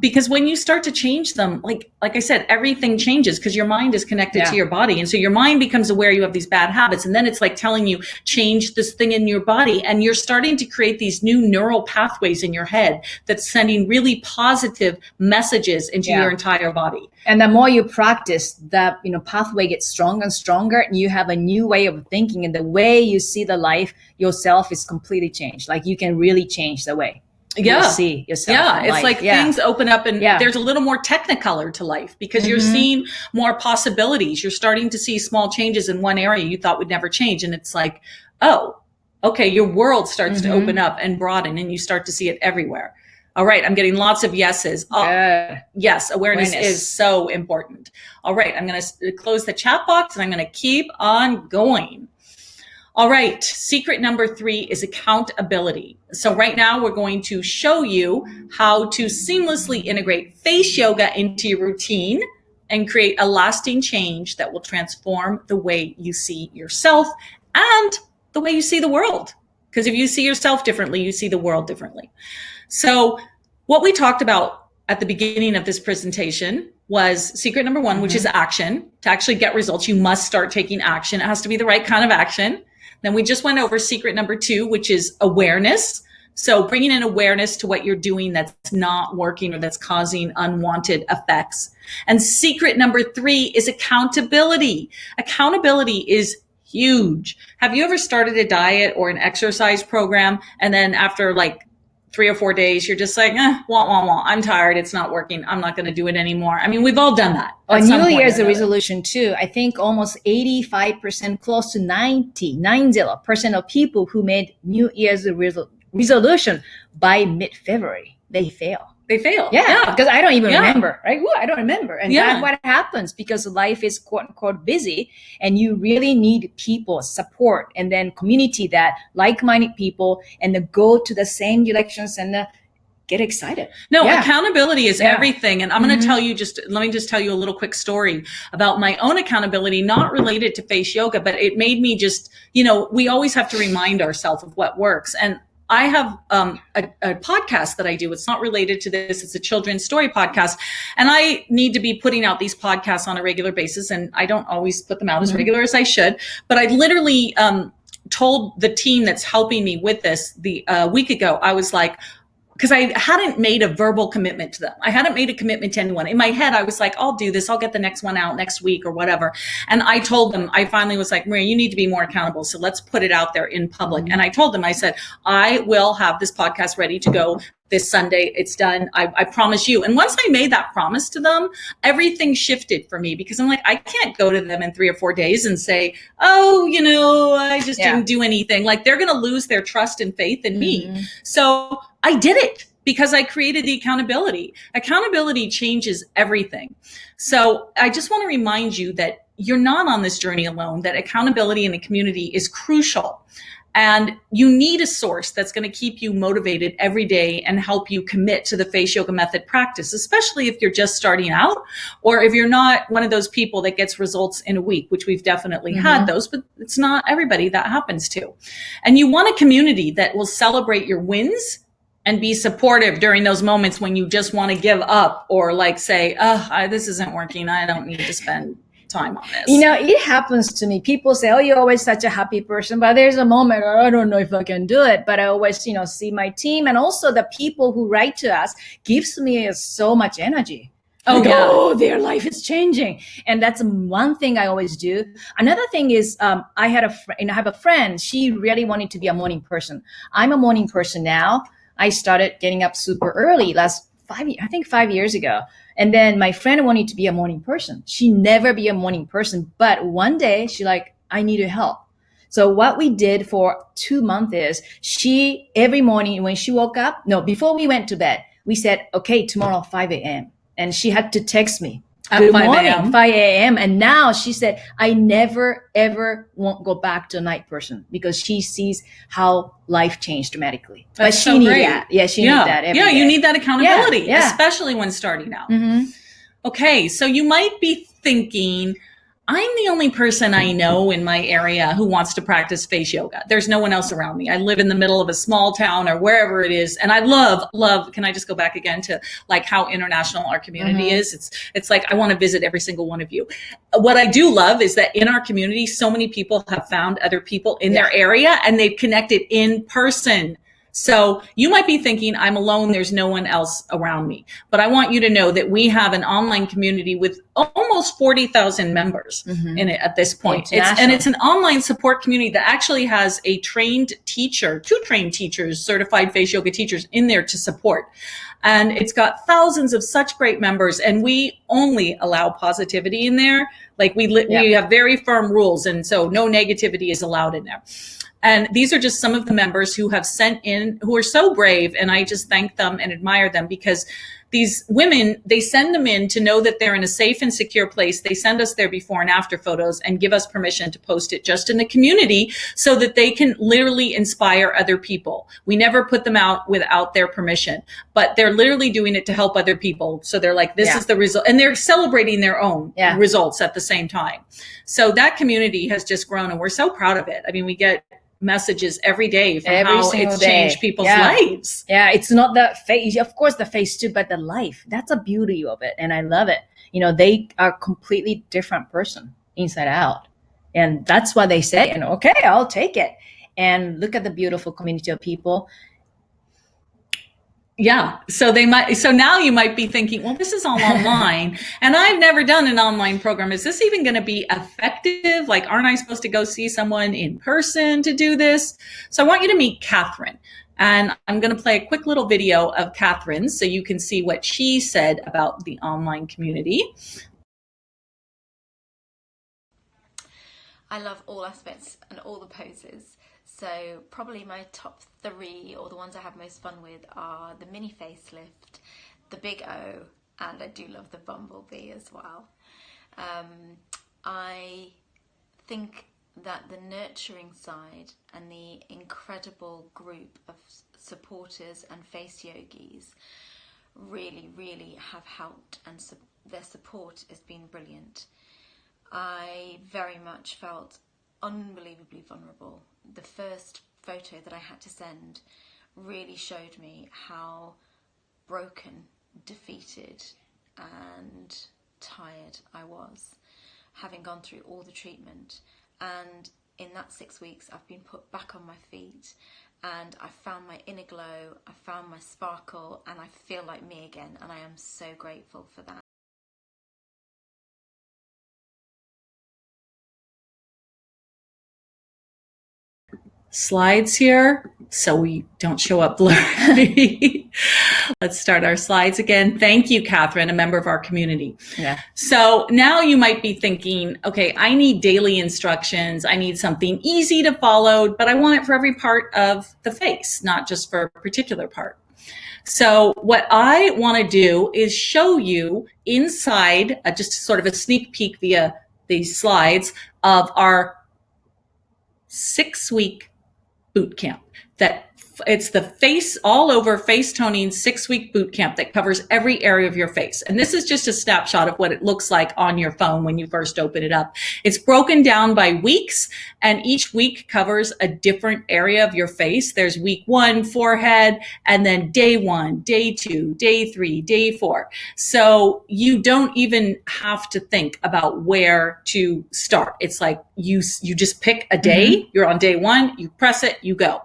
Because when you start to change them, like I said, everything changes because your mind is connected to your body. And so your mind becomes aware you have these bad habits. And then it's like telling you, change this thing in your body. And you're starting to create these new neural pathways in your head that's sending really positive messages into your entire body. And the more you practice, that pathway gets stronger and stronger, and you have a new way of thinking, and the way you see the life yourself is completely changed. Like you can really change the way you see yourself. Yeah, it's like things open up, and there's a little more technicolor to life because you're seeing more possibilities. You're starting to see small changes in one area you thought would never change, and it's like, oh, okay, your world starts to open up and broaden, and you start to see it everywhere. All right, I'm getting lots of yeses. Yes, awareness is so important. All right, I'm going to close the chat box and I'm going to keep on going. All right, secret number 3 is accountability. So right now we're going to show you how to seamlessly integrate face yoga into your routine and create a lasting change that will transform the way you see yourself and the way you see the world. Because if you see yourself differently, you see the world differently. So what we talked about at the beginning of this presentation was secret number 1, which is action. To actually get results, you must start taking action. It has to be the right kind of action. Then we just went over secret number 2, which is awareness. So bringing in awareness to what you're doing that's not working or that's causing unwanted effects. And secret number 3 is accountability. Accountability is huge. Have you ever started a diet or an exercise program and then after like 3 or 4 days, you're just like, I'm tired. It's not working. I'm not going to do it anymore. I mean, we've all done that. On New Year's resolution too, I think almost 85%, close to 90% of people who made New Year's resolution by mid-February, they fail. Yeah, because I don't even remember, right? Ooh, I don't remember. And that's what happens because life is quote unquote busy and you really need people, support, and then community that like-minded people and go to the same directions and get excited. Accountability is everything. And I'm going to tell you let me just tell you a little quick story about my own accountability, not related to face yoga, but it made me just, we always have to remind ourselves of what works. And I have a podcast that I do. It's not related to this. It's a children's story podcast. And I need to be putting out these podcasts on a regular basis. And I don't always put them out as regular as I should. But I literally told the team that's helping me with this a week ago, I was like, because I hadn't made a verbal commitment to them. I hadn't made a commitment to anyone. In my head, I was like, I'll do this. I'll get the next one out next week or whatever. And I told them, I finally was like, Maria, you need to be more accountable. So let's put it out there in public. And I told them, I said, I will have this podcast ready to go this Sunday. It's done. I promise you. And once I made that promise to them, everything shifted for me because I'm like, I can't go to them in 3 or 4 days and say, I just didn't do anything. Like they're going to lose their trust and faith in me. So I did it because I created the accountability. Accountability changes everything. So I just want to remind you that you're not on this journey alone, that accountability in a community is crucial. And you need a source that's going to keep you motivated every day and help you commit to the face yoga method practice, especially if you're just starting out or if you're not one of those people that gets results in a week, which we've definitely had those, but it's not everybody that happens to. And you want a community that will celebrate your wins and be supportive during those moments when you just want to give up or like say, this isn't working. I don't need to spend time on this. It happens to me. People say, you're always such a happy person, but there's a moment, I don't know if I can do it. But I always, see my team and also the people who write to us gives me so much energy. Their life is changing. And that's one thing I always do. Another thing is, I have a friend. She really wanted to be a morning person. I'm a morning person now. I started getting up super early last 5 years ago. And then my friend wanted to be a morning person. She never be a morning person. But one day she like, I need your help. So what we did for 2 months is she, every morning when she woke up, before we went to bed, we said, okay, tomorrow 5 a.m. And she had to text me. Good morning, 5 a.m. And now she said, I never, ever won't go back to a night person because she sees how life changed dramatically. That's but she needs that. Yeah, she needs that every day. You need that accountability, especially when starting out. Okay, so you might be thinking, I'm the only person I know in my area who wants to practice face yoga. There's no one else around me. I live in the middle of a small town or wherever it is. And I love, can I just go back again to like how international our community is? It's like, I want to visit every single one of you. What I do love is that in our community, so many people have found other people in their area and they've connected in person. So you might be thinking, I'm alone, there's no one else around me. But I want you to know that we have an online community with almost 40,000 members in it at this point. It's an online support community that actually has a trained teacher, 2 trained teachers, certified face yoga teachers in there to support. And it's got thousands of such great members, and we only allow positivity in there. Like we have very firm rules, and so no negativity is allowed in there. And these are just some of the members who have sent in, who are so brave. And I just thank them and admire them, because these women, they send them in to know that they're in a safe and secure place. They send us their before and after photos and give us permission to post it just in the community so that they can literally inspire other people. We never put them out without their permission, but they're literally doing it to help other people. So they're like, this is the result. And they're celebrating their own results at the same time. So that community has just grown, and we're so proud of it. I mean, we get messages every day from how it's changed people's lives. Yeah, it's not the face, of course the face too, but the life. That's the beauty of it, and I love it. You know, they are completely different person inside out, and that's what they say. And okay, I'll take it. And look at the beautiful community of people. Yeah. So now you might be thinking, well, this is all online and I've never done an online program. Is this even going to be effective? Like, aren't I supposed to go see someone in person to do this? So I want you to meet Catherine, and I'm going to play a quick little video of Catherine so you can see what she said about the online community. I love all aspects and all the poses. So probably my top 3, or the ones I have most fun with, are the mini facelift, the big O, and I do love the bumblebee as well. I think that the nurturing side and the incredible group of supporters and face yogis really have helped, and their support has been brilliant. I very much felt unbelievably vulnerable. The first photo that I had to send really showed me how broken, defeated and tired I was, having gone through all the treatment. And in that 6 weeks I've been put back on my feet, and I found my inner glow, I found my sparkle, and I feel like me again, and I am so grateful for that. Slides here so we don't show up blurry. Let's start our slides again. Thank you, Catherine, a member of our community. Yeah. So now you might be thinking, okay, I need daily instructions. I need something easy to follow, but I want it for every part of the face, not just for a particular part. So what I want to do is show you inside, just sort of a sneak peek via these slides of our 6-week boot camp. It's the face all over face toning 6-week boot camp that covers every area of your face. And this is just a snapshot of what it looks like on your phone when you first open it up. It's broken down by weeks, and each week covers a different area of your face. There's week 1, forehead, and then day 1, day 2, day 3, day 4. So you don't even have to think about where to start. It's like you just pick a day, you're on day 1, you press it, you go.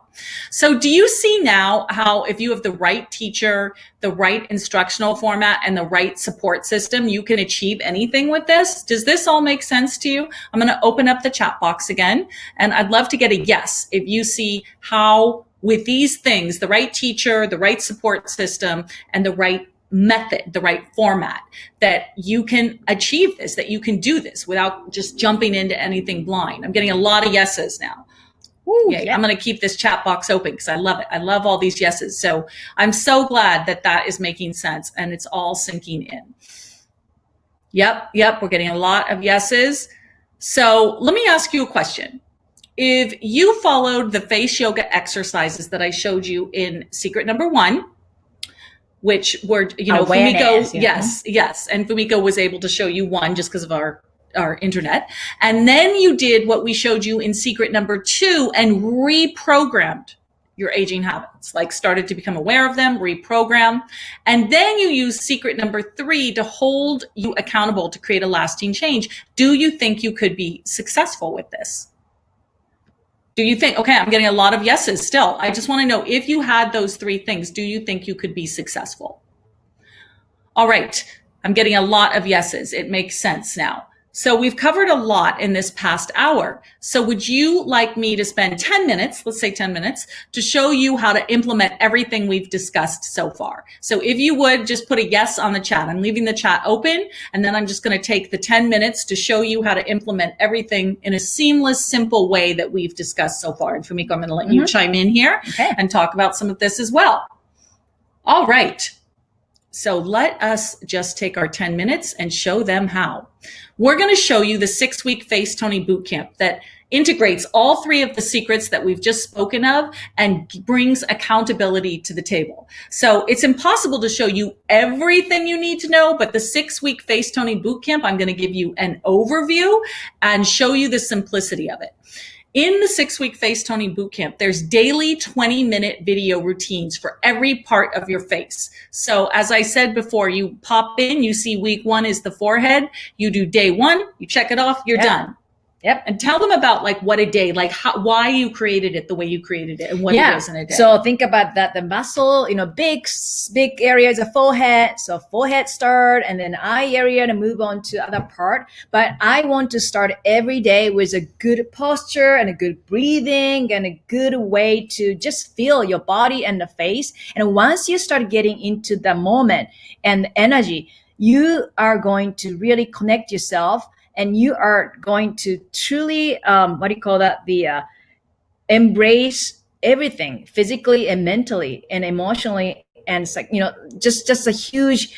So do you see now how if you have the right teacher, the right instructional format, and the right support system, you can achieve anything with this? Does this all make sense to you? I'm going to open up the chat box again, and I'd love to get a yes if you see how with these things, the right teacher, the right support system, and the right method, the right format, that you can achieve this, that you can do this without just jumping into anything blind. I'm getting a lot of yeses now. Ooh, yeah. I'm going to keep this chat box open because I love it. I love all these yeses. So I'm so glad that that is making sense and it's all sinking in. Yep. We're getting a lot of yeses. So let me ask you a question. If you followed the face yoga exercises that I showed you in secret number 1, which were, Fumiko, yes. And Fumiko was able to show you 1 just because of our our internet. And then you did what we showed you in secret number 2 and reprogrammed your aging habits, like started to become aware of them, reprogram. And then you use secret number 3 to hold you accountable to create a lasting change. Do you think you could be successful with this? Do you think, okay, I'm getting a lot of yeses still. I just want to know, if you had those 3 things, do you think you could be successful? All right. I'm getting a lot of yeses. It makes sense now. So we've covered a lot in this past hour. So would you like me to spend 10 minutes, let's say 10 minutes, to show you how to implement everything we've discussed so far? So if you would just put a yes on the chat. I'm leaving the chat open, and then I'm just going to take the 10 minutes to show you how to implement everything in a seamless, simple way that we've discussed so far. And Fumiko, I'm going to let you chime in here and talk about some of this as well. All right. So let us just take our 10 minutes and show them how. We're going to show you the 6-week Face Toning Bootcamp that integrates all 3 of the secrets that we've just spoken of and brings accountability to the table. So it's impossible to show you everything you need to know, but the 6-week Face Toning Bootcamp, I'm going to give you an overview and show you the simplicity of it. In the 6-week Face Toning Bootcamp, there's daily 20-minute video routines for every part of your face. So as I said before, you pop in, you see week 1 is the forehead. You do day 1, you check it off, you're done. Yep. And tell them about like what a day, like why you created it the way you created it and what it is in a day. So think about that, the muscle, big area is a forehead. So forehead start, and then eye area to move on to other part. But I want to start every day with a good posture and a good breathing and a good way to just feel your body and the face. And once you start getting into the moment and energy, you are going to really connect yourself. And you are going to truly, embrace everything physically and mentally and emotionally. And it's like, just a huge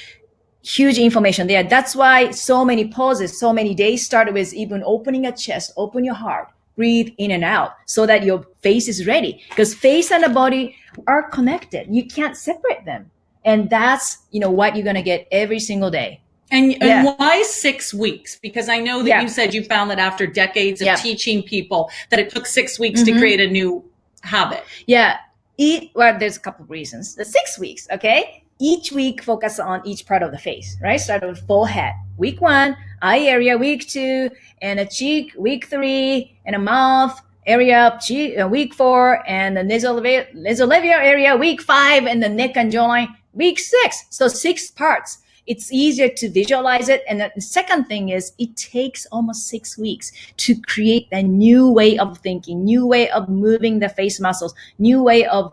information there. That's why so many poses, so many days start with even opening a chest, open your heart, breathe in and out so that your face is ready. Because face and the body are connected. You can't separate them. And that's, what you're going to get every single day. And why 6 weeks? Because I know that you said you found that after decades of teaching people that it took 6 weeks to create a new habit. Yeah. There's a couple of reasons. The 6 weeks, okay? Each week focus on each part of the face, right? Start with forehead. Week 1, eye area, week 2, and a cheek, week 3, and a mouth area, cheek, week 4, and the nasolabial area, week 5, and the neck and jawline, week 6. So 6 parts. It's easier to visualize it. And the second thing is it takes almost 6 weeks to create a new way of thinking, new way of moving the face muscles, new way of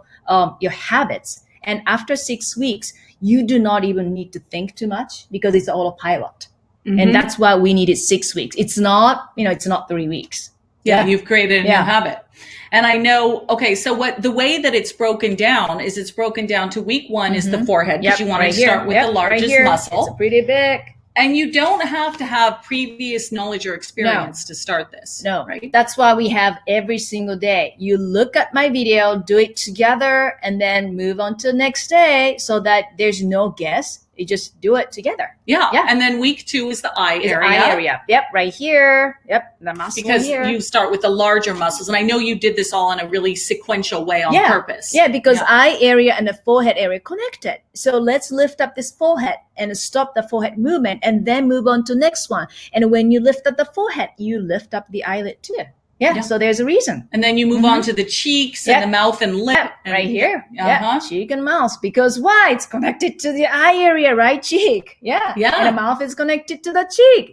your habits. And after 6 weeks, you do not even need to think too much because it's autopilot. And that's why we needed 6 weeks. It's not, it's not 3 weeks. Yeah, you've created a new habit. And I know, okay, so the way that it's broken down is it's broken down to week 1 is the forehead, because you want to start with the largest muscle. It's pretty big. And you don't have to have previous knowledge or experience to start this. No, right? That's why we have every single day. You look at my video, do it together, and then move on to the next day so that there's no guess. You just do it together. Yeah. And then week 2 is the eye area. Eye area. Yep. Right here. Yep. The muscle because here. You start with the larger muscles. And I know you did this all in a really sequential way on purpose. Yeah. Because eye area and the forehead area connected. So let's lift up this forehead and stop the forehead movement and then move on to next one. And when you lift up the forehead, you lift up the eyelid too. Yeah, so there's a reason. And then you move on to the cheeks and the mouth and lip. And, right here. Yeah, cheek and mouth. Because why? It's connected to the eye area, right? Cheek. Yeah. And the mouth is connected to the cheek.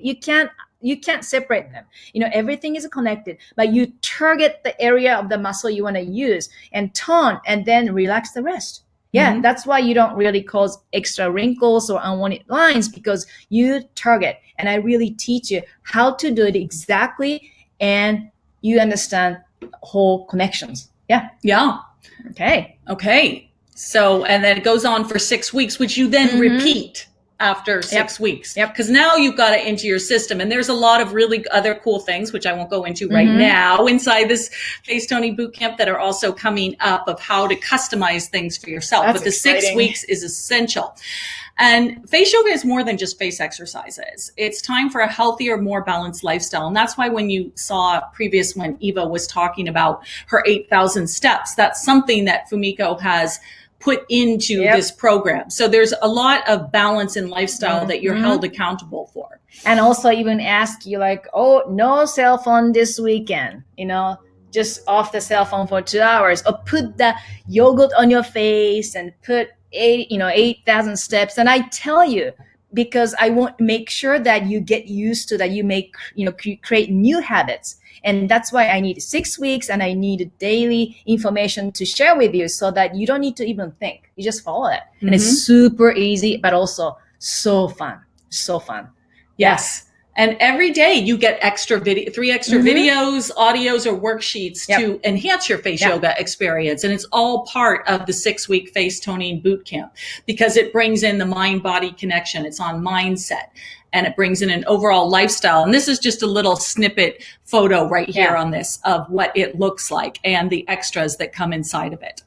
You can't separate them. Everything is connected. But you target the area of the muscle you want to use and tone and then relax the rest. Yeah, that's why you don't really cause extra wrinkles or unwanted lines, because you target. And I really teach you how to do it exactly, and you understand whole connections. Yeah. Okay. So, and then it goes on for 6 weeks, which you then repeat after 6 weeks. Because now you've got it into your system. And there's a lot of really other cool things, which I won't go into right now inside this Face Toning Bootcamp, that are also coming up of how to customize things for yourself. But the exciting. 6 weeks is essential. And face yoga is more than just face exercises. It's time for a healthier, more balanced lifestyle. And that's why when you saw previous, when Eva was talking about her 8,000 steps, that's something that Fumiko has put into this program. So there's a lot of balance in lifestyle that you're held accountable for. And also even ask you like, oh, no cell phone this weekend, just off the cell phone for 2 hours, or put the yogurt on your face and put 8,000 steps. And I tell you, because I want to make sure that you get used to that, you make, create new habits. And that's why I need 6 weeks and I need daily information to share with you so that you don't need to even think. You just follow it. And it's super easy, but also so fun. So fun. Yes. And every day you get extra 3 extra videos, audios, or worksheets to enhance your face yoga experience. And it's all part of the 6-week face toning boot camp because it brings in the mind-body connection. It's on mindset and it brings in an overall lifestyle. And this is just a little snippet photo right here on this of what it looks like and the extras that come inside of it.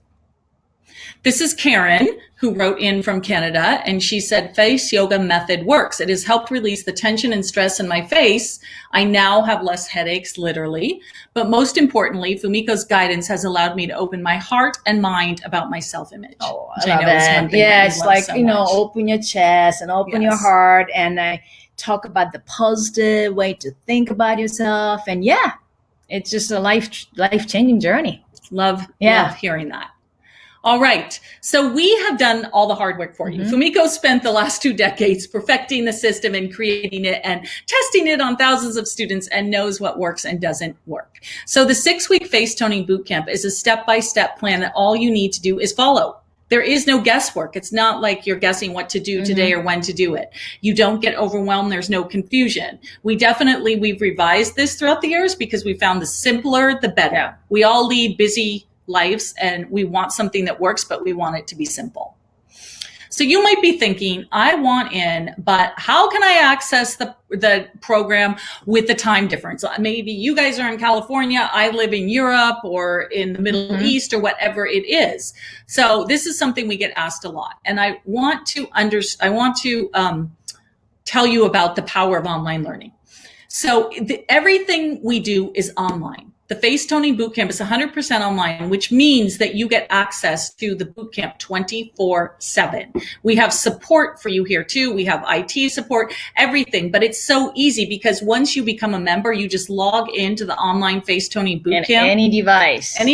This is Karen, who wrote in from Canada, and she said, face yoga method works. It has helped release the tension and stress in my face. I now have less headaches, literally. But most importantly, Fumiko's guidance has allowed me to open my heart and mind about my self-image. Oh, I love that. Yeah, it's like, open your chest and open your heart. And I talk about the positive way to think about yourself. And it's just a life-changing journey. Love hearing that. All right. So we have done all the hard work for you. Fumiko spent the last 2 decades perfecting the system and creating it and testing it on thousands of students and knows what works and doesn't work. So the 6-week face toning bootcamp is a step-by-step plan that all you need to do is follow. There is no guesswork. It's not like you're guessing what to do today or when to do it. You don't get overwhelmed. There's no confusion. We've revised this throughout the years because we found the simpler, the better. Yeah. We all lead busy lives and we want something that works, but we want it to be simple. So you might be thinking, I want in, but how can I access the program with the time difference? Maybe you guys are in California, I live in Europe or in the Middle East or whatever it is. So this is something we get asked a lot. And I want to tell you about the power of online learning. So everything we do is online. The Face Toning Bootcamp is 100% online, which means that you get access to the bootcamp 24/7. We have support for you here too. We have IT support, everything, but it's so easy because once you become a member, you just log into the online Face Toning Bootcamp. And any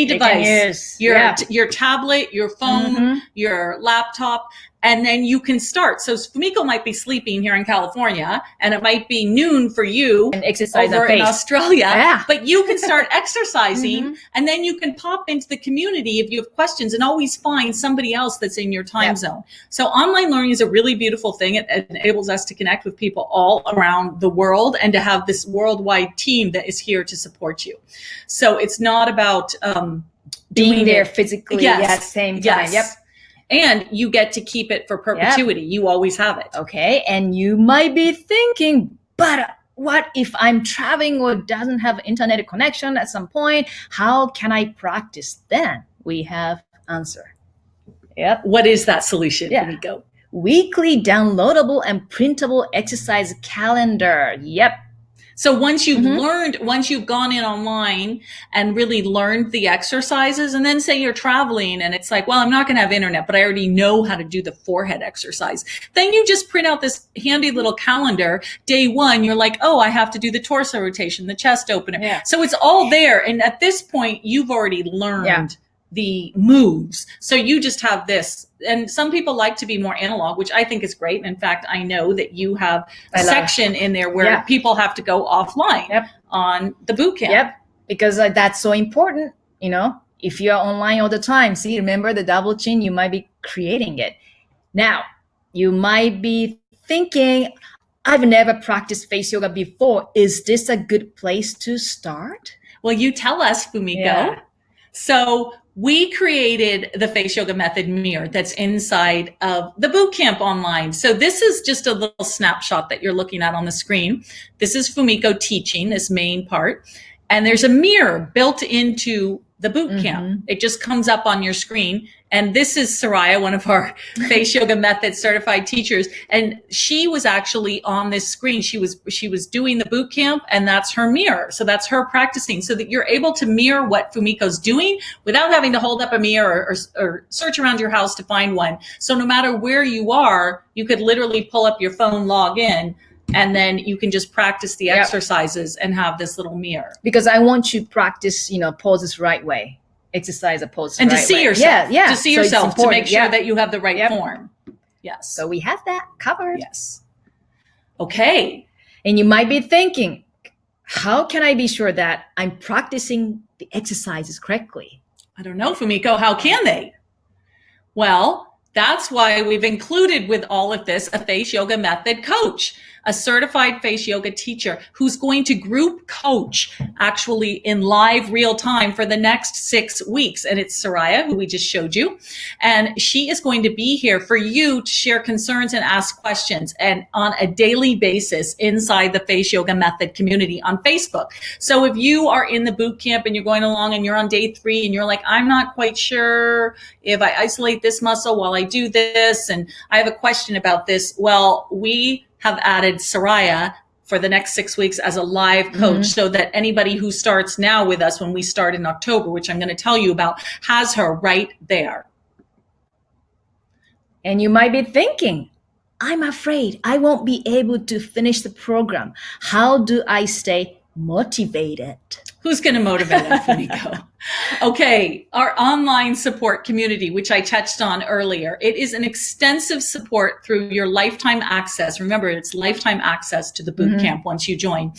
device, your tablet, your phone, your laptop. And then you can start. So Fumiko might be sleeping here in California and it might be noon for you and exercise over in Australia, but you can start exercising and then you can pop into the community if you have questions and always find somebody else that's in your time zone. So online learning is a really beautiful thing. It enables us to connect with people all around the world and to have this worldwide team that is here to support you. So it's not about being there physically at the same time. And you get to keep it for perpetuity. You always have it. Okay. And you might be thinking, but what if I'm traveling or doesn't have internet connection at some point? How can I practice then? We have answer. What is that solution? Fumiko? Weekly downloadable and printable exercise calendar. So once you've gone in online and really learned the exercises, and then say you're traveling and it's like, well, I'm not going to have internet, but I already know how to do the forehead exercise. Then you just print out this handy little calendar. Day 1, you're like, oh, I have to do the torso rotation, the chest opener. So it's all there. And at this point, you've already learned the moves. So you just have this. And some people like to be more analog, which I think is great. And in fact, I know that you have a section in there where people have to go offline on the boot camp. Because that's so important. If you're online all the time, remember the double chin, you might be creating it. Now, you might be thinking, I've never practiced face yoga before. Is this a good place to start? Well, you tell us, Fumiko. So we created the Face Yoga Method Mirror that's inside of the bootcamp online. So this is just a little snapshot that you're looking at on the screen. This is Fumiko teaching this main part. and there's a mirror built into the boot camp. It just comes up on your screen. And this is Soraya, one of our Face Yoga Method certified teachers. And she was actually on this screen. She was doing the boot camp, and that's her mirror. So that's her practicing, so that you're able to mirror what Fumiko's doing without having to hold up a mirror or search around your house to find one. So no matter where you are, you could literally pull up your phone, log in, and then you can just practice the exercises and have this little mirror. Because I want you to practice, poses right way, exercise a pose and right to see way. yourself, Yeah. to see So it's yourself, to important. make sure that you have the right Yep. form. Yes. So we have that covered. Yes. Okay. And you might be thinking, how can I be sure that I'm practicing the exercises correctly? I don't know, Fumiko, how can they? Well, that's why we've included with all of this a Face Yoga Method coach, a certified face yoga teacher who's going to group coach actually in live real time for the next 6 weeks. And it's Soraya, who we just showed you. And she is going to be here for you to share concerns and ask questions, and on a daily basis inside the Face Yoga Method community on Facebook. So if you are in the boot camp and you're going along and you're on day 3 and you're like, I'm not quite sure if I isolate this muscle while I do this, and I have a question about this, well, we have added Soraya for the next 6 weeks as a live coach, so that anybody who starts now with us when we start in October, which I'm going to tell you about, has her right there. And you might be thinking, I'm afraid I won't be able to finish the program. How do I stay motivated? Who's going to motivate us, Fumiko? Okay, our online support community, which I touched on earlier, it is an extensive support through your lifetime access. Remember, it's lifetime access to the boot camp once you join.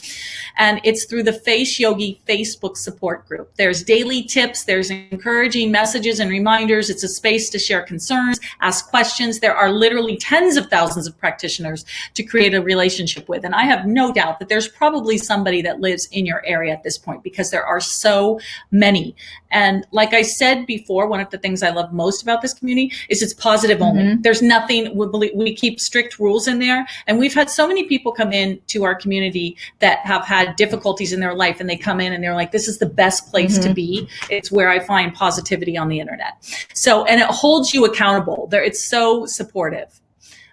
And it's through the Face Yogi Facebook support group. There's daily tips, there's encouraging messages and reminders. It's a space to share concerns, ask questions. There are literally tens of thousands of practitioners to create a relationship with. And I have no doubt that there's probably somebody that lives in your area at this point, because there are so many. And like I said before, one of the things I love most about this community is it's positive only. There's nothing, we keep strict rules in there. And we've had so many people come in to our community that have had difficulties in their life, and they come in and they're like, this is the best place to be. It's where I find positivity on the internet. So, and it holds you accountable there. It's so supportive.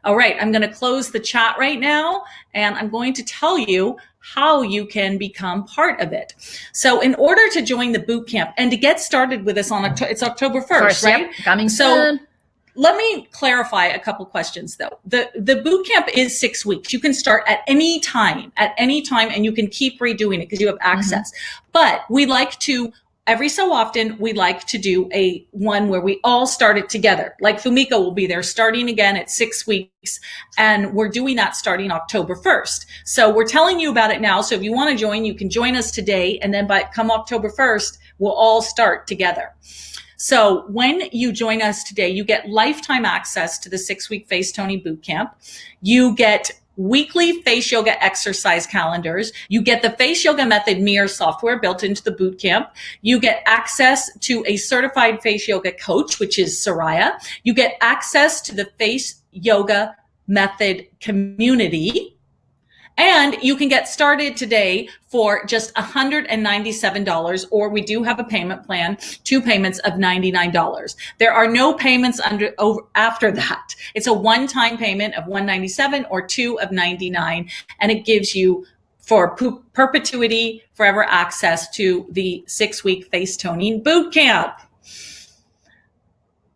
All right, I'm going to close the chat right now, and I'm going to tell you how you can become part of it. So in order to join the boot camp and to get started with us on it's October 1st, right? Yep, coming So soon. let me clarify a couple questions though. The boot camp is 6 weeks. You can start at any time, and you can keep redoing it because you have access. But we like to, every so often, we like to do a one where we all start it together. Like Fumiko will be there starting again at 6 weeks, and we're doing that starting October 1st. So we're telling you about it now. So if you want to join, you can join us today, and then come October 1st, we'll all start together. So when you join us today, you get lifetime access to the 6-week Face Tony Bootcamp. You get weekly face yoga exercise calendars. You get the Face Yoga Method Mirror software built into the boot camp. You get access to a certified face yoga coach, which is Soraya. You get access to the Face Yoga Method community. And you can get started today for just $197, or we do have a payment plan, 2 payments of $99. There are no payments after that. It's a one-time payment of $197 or 2 of $99, and it gives you for perpetuity, forever access to the 6-week Face Toning Bootcamp.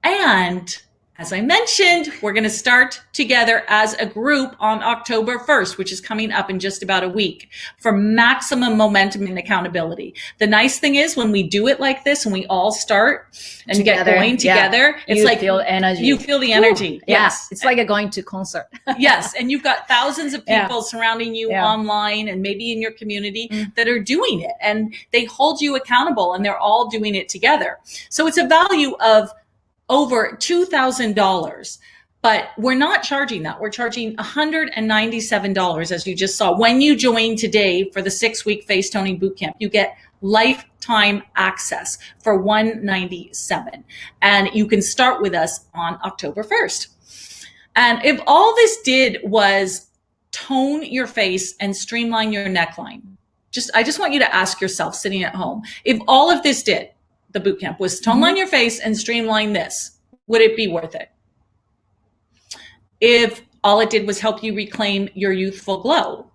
And as I mentioned, we're going to start together as a group on October 1st, which is coming up in just about a week, for maximum momentum and accountability. The nice thing is when we do it like this and we all start and get going together, it's like feel energy. You feel the energy. Ooh, Yes. It's like going to concert. Yes. And you've got thousands of people surrounding you online and maybe in your community that are doing it, and they hold you accountable, and they're all doing it together. So it's a value of over $2,000, but we're not charging that. We're charging $197, as you just saw. When you join today for the 6-week Face Toning Bootcamp, you get lifetime access for $197, and you can start with us on October 1st. And if all this did was tone your face and streamline your neckline, I just want you to ask yourself sitting at home, if all of this did, the boot camp, was tone line your face and streamline this, would it be worth it? If all it did was help you reclaim your youthful glow,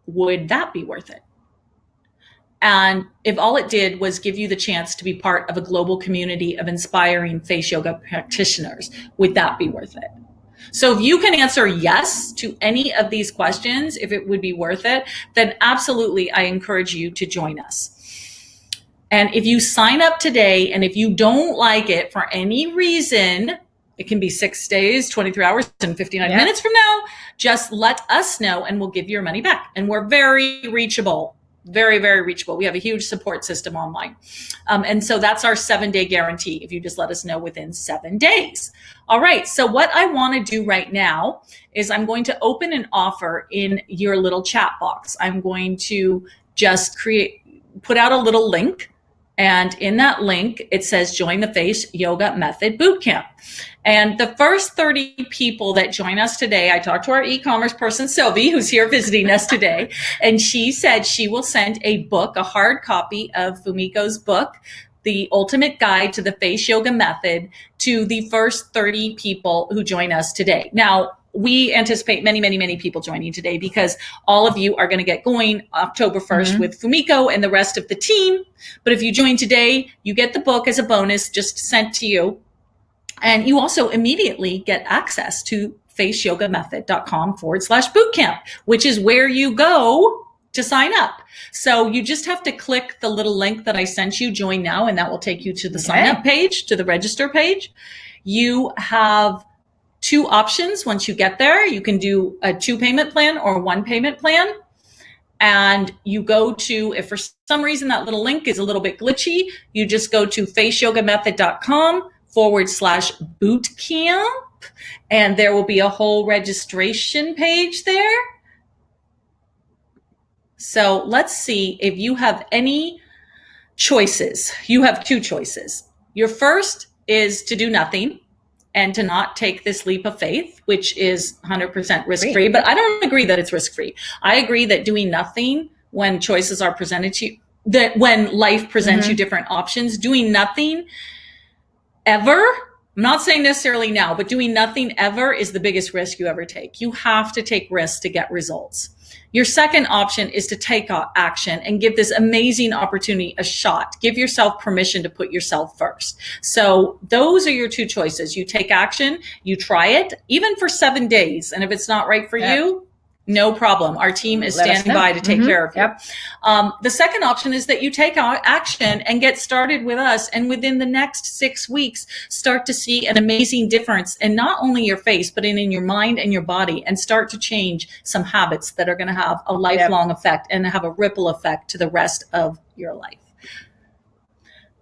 would that be worth it? And if all it did was give you the chance to be part of a global community of inspiring face yoga practitioners, would that be worth it? So if you can answer yes to any of these questions, if it would be worth it, then absolutely, I encourage you to join us. And if you sign up today, and if you don't like it for any reason, it can be 6 days, 23 hours, and 59 minutes from now, just let us know and we'll give your money back. And we're very reachable, very, very reachable. We have a huge support system online. And so that's our 7-day guarantee if you just let us know within 7 days. All right. So what I want to do right now is I'm going to open an offer in your little chat box. I'm going to just put out a little link. And in that link, it says join the Face Yoga Method Bootcamp. And the first 30 people that join us today, I talked to our e-commerce person, Sylvie, who's here visiting us today. And she said she will send a book, a hard copy of Fumiko's book, The Ultimate Guide to the Face Yoga Method, to the first 30 people who join us today. Now, we anticipate many, many, many people joining today because all of you are going to get going October 1st with Fumiko and the rest of the team. But if you join today, you get the book as a bonus just sent to you. And you also immediately get access to faceyogamethod.com/bootcamp, which is where you go to sign up. So you just have to click the little link that I sent you, join now, and that will take you to the sign up page, to the register page. You have 2 options once you get there. You can do a 2 payment plan or a 1 payment plan. And you go to, if for some reason that little link is a little bit glitchy, you just go to faceyogamethod.com/bootcamp. And there will be a whole registration page there. So let's see if you have any choices. You have 2 choices. Your first is to do nothing and to not take this leap of faith, which is 100% risk-free. But I don't agree that it's risk-free. I agree that doing nothing when choices are presented to you, that when life presents you different options, doing nothing ever, I'm not saying necessarily now, but doing nothing ever is the biggest risk you ever take. You have to take risks to get results. Your second option is to take action and give this amazing opportunity a shot. Give yourself permission to put yourself first. So those are your 2 choices. You take action, you try it, even for 7 days. And if it's not right for you, no problem. Our team is standing by to take care of you. The second option is that you take action and get started with us. And within the next 6 weeks, start to see an amazing difference in not only your face, but in your mind and your body, and start to change some habits that are going to have a lifelong effect and have a ripple effect to the rest of your life.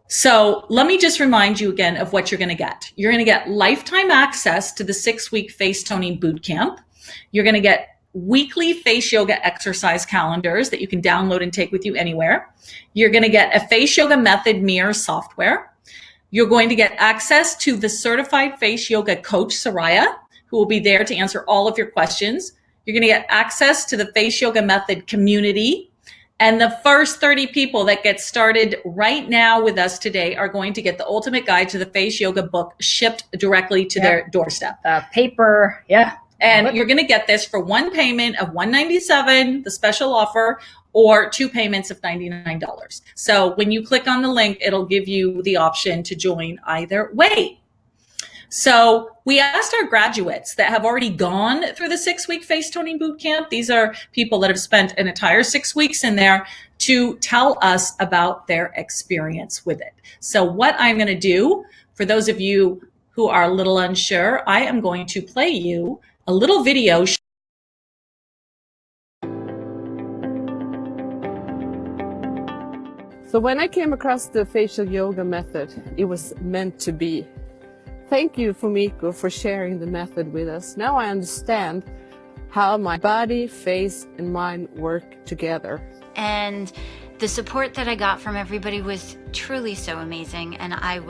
So let me just remind you again of what you're going to get. You're going to get lifetime access to the 6-week face toning bootcamp. You're going to get weekly face yoga exercise calendars that you can download and take with you anywhere. You're going to get a Face Yoga Method mirror software. You're going to get access to the certified face yoga coach, Soraya, who will be there to answer all of your questions. You're going to get access to the Face Yoga Method community. And the first 30 people that get started right now with us today are going to get the Ultimate Guide to the Face Yoga book shipped directly to their doorstep. Paper, And you're going to get this for 1 payment of $197, the special offer, or 2 payments of $99. So when you click on the link, it'll give you the option to join either way. So we asked our graduates that have already gone through the 6-week face toning bootcamp. These are people that have spent an entire 6 weeks in there to tell us about their experience with it. So what I'm going to do, for those of you who are a little unsure, I am going to play you a little video. So when I came across the facial yoga method, it was meant to be. Thank you, Fumiko, for sharing the method with us. Now I understand how my body, face, and mind work together. And the support that I got from everybody was truly so amazing. And I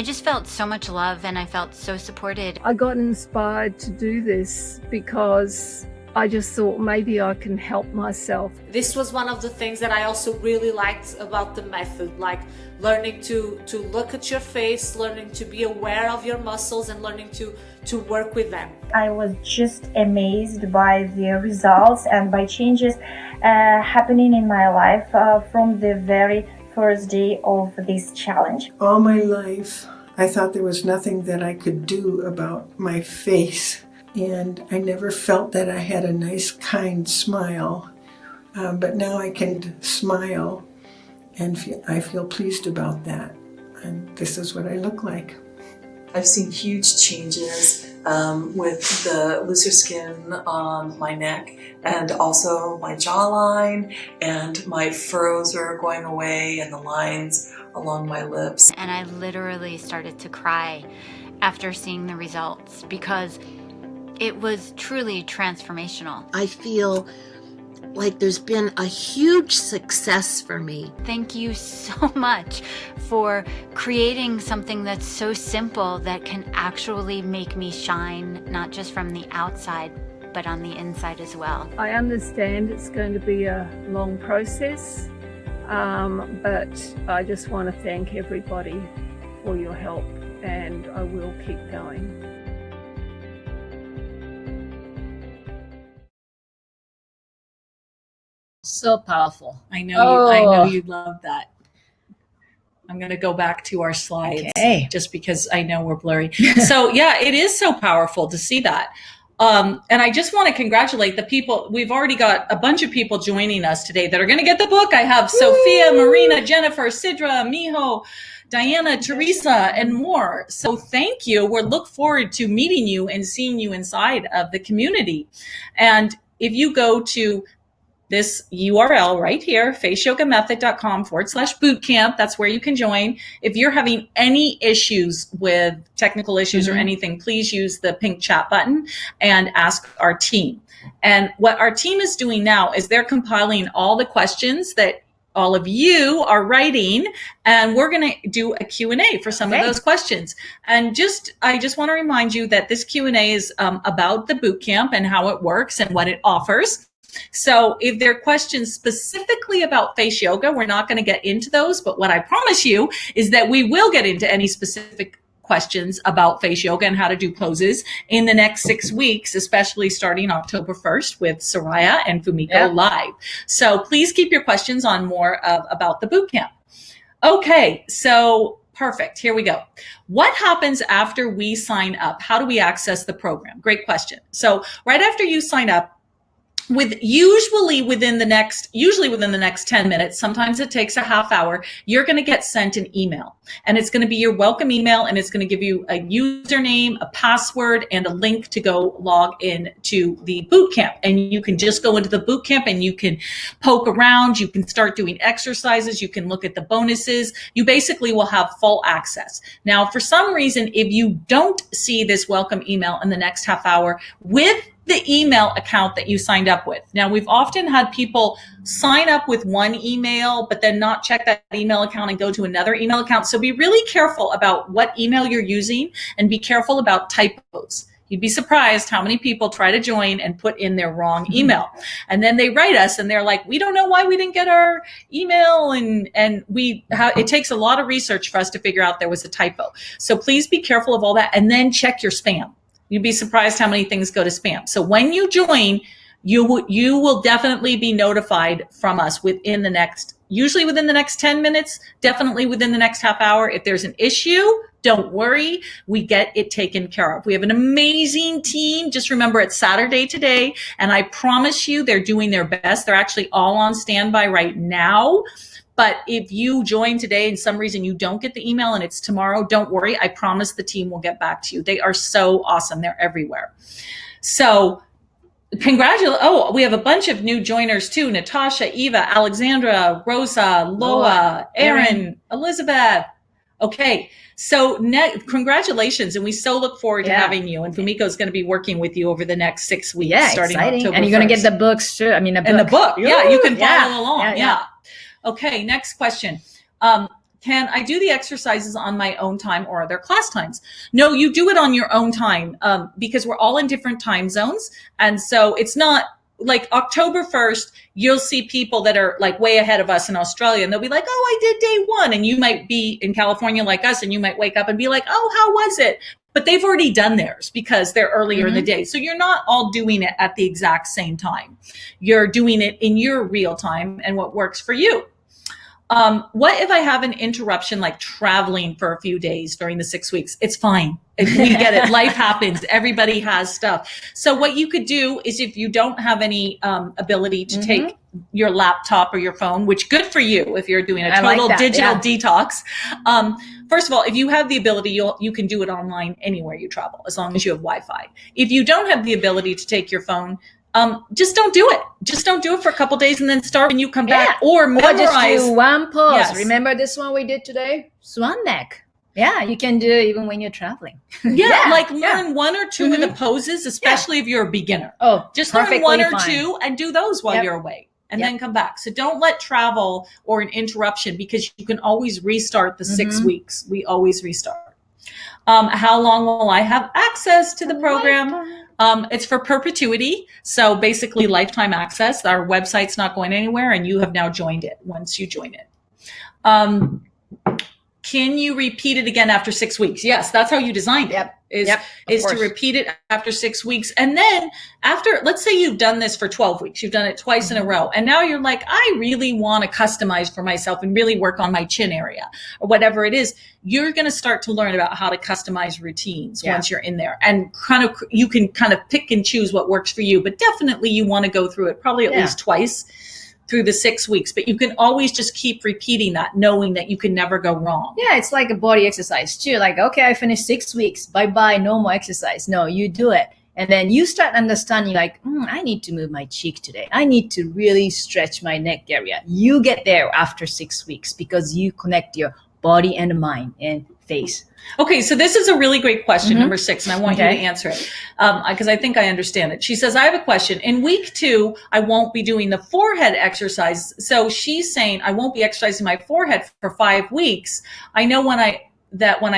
just felt so much love and I felt so supported. I got inspired to do this because I just thought maybe I can help myself. This was one of the things that I also really liked about the method, like learning to look at your face, learning to be aware of your muscles, and learning to work with them. I was just amazed by the results and by changes happening in my life from the very first day of this challenge. All my life, I thought there was nothing that I could do about my face. And I never felt that I had a nice, kind smile. But now I can smile, and I feel pleased about that. And this is what I look like. I've seen huge changes with the looser skin on my neck, and also my jawline, and my furrows are going away, and the lines along my lips. And I literally started to cry after seeing the results, because it was truly transformational. I feel like there's been a huge success for me. Thank you so much for creating something that's so simple that can actually make me shine, not just from the outside, but on the inside as well. I understand it's going to be a long process, but I just want to thank everybody for your help, and I will keep going. So powerful. I know you'd love that. I'm going to go back to our slides just because I know we're blurry. So yeah, it is so powerful to see that. And I just want to congratulate the people. We've already got a bunch of people joining us today that are going to get the book. I have Sophia, Marina, Jennifer, Sidra, Miho, Diana, Teresa, and more. So thank you. We look forward to meeting you and seeing you inside of the community. And if you go to this URL right here, faceyogamethod.com/bootcamp. That's where you can join. If you're having any issues with technical issues or anything, please use the pink chat button and ask our team. And what our team is doing now is they're compiling all the questions that all of you are writing, and we're going to do a Q&A for some of those questions. And I just want to remind you that this Q&A is about the bootcamp and how it works and what it offers. So if there are questions specifically about face yoga, we're not going to get into those. But what I promise you is that we will get into any specific questions about face yoga and how to do poses in the next 6 weeks, especially starting October 1st with Soraya and Fumiko live. So please keep your questions on more about the bootcamp. Okay, so perfect. Here we go. What happens after we sign up? How do we access the program? Great question. So right after you sign up, usually within the next 10 minutes, sometimes it takes a half hour, you're going to get sent an email, and it's going to be your welcome email, and it's going to give you a username, a password, and a link to go log in to the bootcamp. And you can just go into the bootcamp and you can poke around, you can start doing exercises, you can look at the bonuses. You basically will have full access. Now, for some reason, if you don't see this welcome email in the next half hour with the email account that you signed up with. Now, we've often had people sign up with one email, but then not check that email account and go to another email account. So be really careful about what email you're using, and be careful about typos. You'd be surprised how many people try to join and put in their wrong email. And then they write us and they're like, we don't know why we didn't get our email. And it takes a lot of research for us to figure out there was a typo. So please be careful of all that, and then check your spam. You'd be surprised how many things go to spam. So when you join, you will definitely be notified from us usually within the next 10 minutes, definitely within the next half hour. If there's an issue, don't worry, we get it taken care of. We have an amazing team. Just remember, it's Saturday today, and I promise you they're doing their best. They're actually all on standby right now. But if you join today and some reason you don't get the email and it's tomorrow, don't worry. I promise the team will get back to you. They are so awesome. They're everywhere. So congratulations. Oh, we have a bunch of new joiners too. Natasha, Eva, Alexandra, Rosa, Loa, Aaron, Elizabeth. Okay. So congratulations. And we so look forward to having you. And Fumiko is going to be working with you over the next 6 weeks, starting exciting. October And you're going to 1st. get the books too. I mean, And the book. Yeah, you can follow along. Yeah. Okay, next question. can I do the exercises on my own time or other class times? No, you do it on your own time, because we're all in different time zones. And so it's not like October 1st, you'll see people that are like way ahead of us in Australia, and they'll be like, oh, I did day 1. And you might be in California like us, and you might wake up and be like, oh, how was it? But they've already done theirs because they're earlier in the day. So you're not all doing it at the exact same time. You're doing it in your real time and what works for you. What if I have an interruption, like traveling for a few days during the 6 weeks? It's fine. We get it. Life happens. Everybody has stuff. So what you could do is, if you don't have any ability to take your laptop or your phone, which good for you if you're doing a total digital detox. First of all, if you have the ability, you can do it online anywhere you travel, as long as you have Wi-Fi. If you don't have the ability to take your phone, just don't do it. Just don't do it for a couple days and then start when you come back, or memorize. Or just do one pose. Yes. Remember this one we did today? Swan neck. Yeah, you can do it even when you're traveling. Learn 1 or 2 of the poses, especially if you're a beginner. Oh, just learn 1 or 2 and do those while you're away, and then come back. So don't let travel or an interruption, because you can always restart the 6 weeks. We always restart. How long will I have access to the program? It's for perpetuity. So basically lifetime access. Our website's not going anywhere, and you have now joined it once you join it. Can you repeat it again after 6 weeks? Yes, that's how you designed it. Is to repeat it after 6 weeks. And then after, let's say you've done this for 12 weeks, you've done it twice in a row, and now you're like, I really want to customize for myself and really work on my chin area or whatever it is. You're going to start to learn about how to customize routines once you're in there, and you can kind of pick and choose what works for you, but definitely you want to go through it probably at least twice through the 6 weeks, but you can always just keep repeating that, knowing that you can never go wrong. Yeah, it's like a body exercise too. Like, okay, I finished 6 weeks. Bye-bye, no more exercise. No, you do it. And then you start understanding like, I need to move my cheek today. I need to really stretch my neck area. You get there after 6 weeks because you connect your body and mind and face. Okay, so this is a really great question, number 6, and I want you to answer it because I think I understand it. She says, I have a question. In week 2, I won't be doing the forehead exercise. So she's saying I won't be exercising my forehead for 5 weeks. I know when I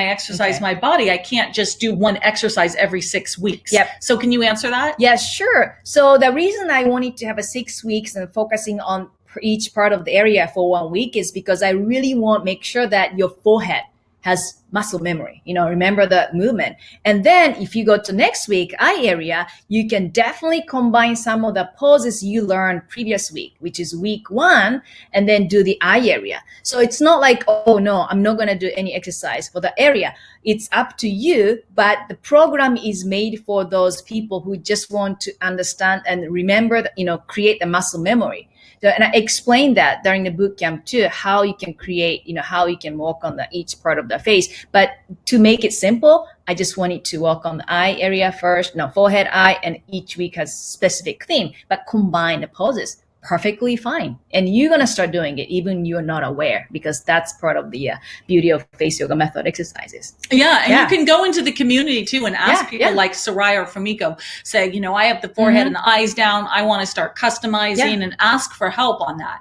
exercise my body, I can't just do one exercise every 6 weeks. So can you answer that? Yes, sure. So the reason I wanted to have a 6 weeks and focusing on each part of the area for 1 week is because I really want to make sure that your forehead has muscle memory, remember the movement. And then if you go to next week, eye area, you can definitely combine some of the poses you learned previous week, which is week 1, and then do the eye area. So it's not like, oh no, I'm not going to do any exercise for the area. It's up to you, but the program is made for those people who just want to understand and remember, create the muscle memory. So, and I explained that during the boot camp too, how you can create, how you can work on each part of the face. But to make it simple, I just wanted to work on the eye area first, forehead, eye, and each week has specific theme, but combine the poses. Perfectly fine. And you're going to start doing it even you're not aware, because that's part of the beauty of face yoga method exercises. Yeah. And you can go into the community too and ask people like Soraya or Fumiko, say, I have the forehead and the eyes down. I want to start customizing and ask for help on that.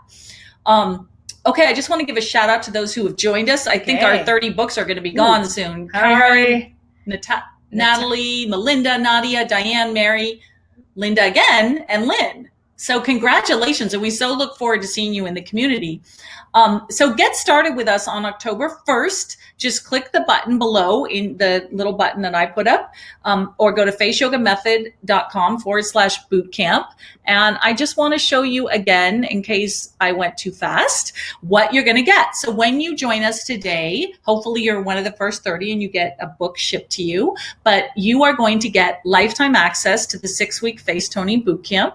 Okay. I just want to give a shout out to those who have joined us. I think our 30 books are going to be gone soon. Hurry. Natalie, Melinda, Nadia, Diane, Mary, Linda again, and Lynn. So congratulations, and we so look forward to seeing you in the community. So get started with us on October 1st. Just click the button below in the little button that I put up, or go to faceyogamethod.com/bootcamp. And I just want to show you again, in case I went too fast, what you're going to get. So when you join us today, hopefully you're one of the first 30 and you get a book shipped to you, but you are going to get lifetime access to the 6-week face toning bootcamp.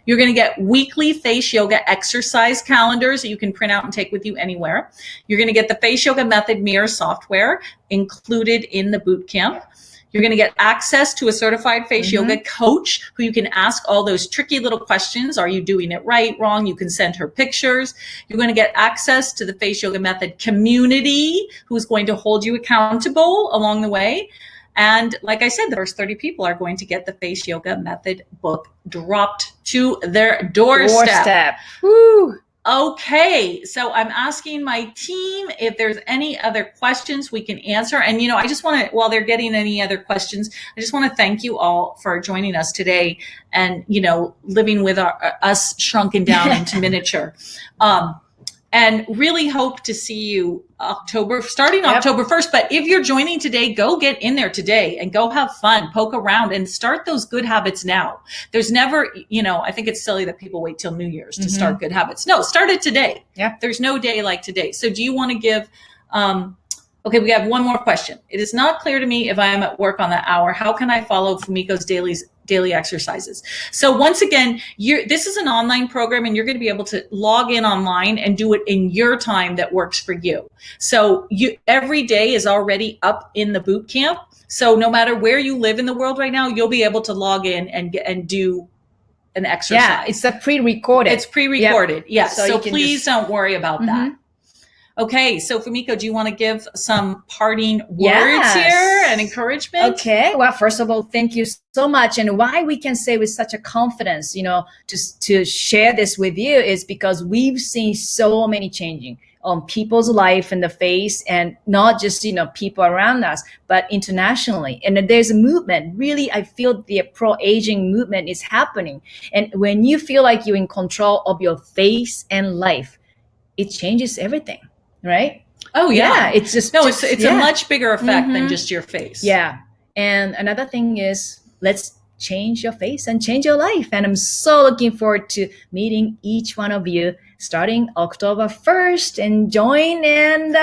You're going to get weekly face yoga exercise calendars that you can print out and take with you anywhere. You're going to get the Face Yoga Method Mirror software included in the boot camp. You're going to get access to a certified face yoga coach who you can ask all those tricky little questions. Are you doing it right, wrong? You can send her pictures. You're going to get access to the Face Yoga Method community who's going to hold you accountable along the way. And like I said, the first 30 people are going to get the Face Yoga Method book dropped to their doorstep. Woo! Okay, so I'm asking my team if there's any other questions we can answer. And, you know, I just want to, while they're getting any other questions, I just want to thank you all for joining us today and, you know, living with us shrunken down into miniature. And really hope to see you starting October 1st. But if you're joining today, go get in there today and go have fun, poke around and start those good habits now. There's never, you know, I think it's silly that people wait till New Year's to start good habits. No, start it today. Yeah. There's no day like today. So do you want to give, okay, we have one more question. It is not clear to me if I am at work on that hour. How can I follow Fumiko's daily exercises? So once again, this is an online program and you're going to be able to log in online and do it in your time that works for you. So every day is already up in the boot camp. So no matter where you live in the world right now, you'll be able to log in and do an exercise. Yeah, it's a pre-recorded. It's pre-recorded. Yep. Yes. So please don't worry about that. Okay, so Fumiko, do you want to give some parting words here and encouragement? Okay, well, first of all, thank you so much. And why we can say with such a confidence, you know, to share this with you is because we've seen so many changing on people's life and the face, and not just, you know, people around us, but internationally. And there's a movement. Really, I feel the pro-aging movement is happening. And when you feel like you're in control of your face and life, it changes everything. Right? Oh yeah. It's just it's a much bigger effect than just your face. Yeah. And another thing is, let's change your face and change your life. And I'm so looking forward to meeting each one of you starting October 1st and join and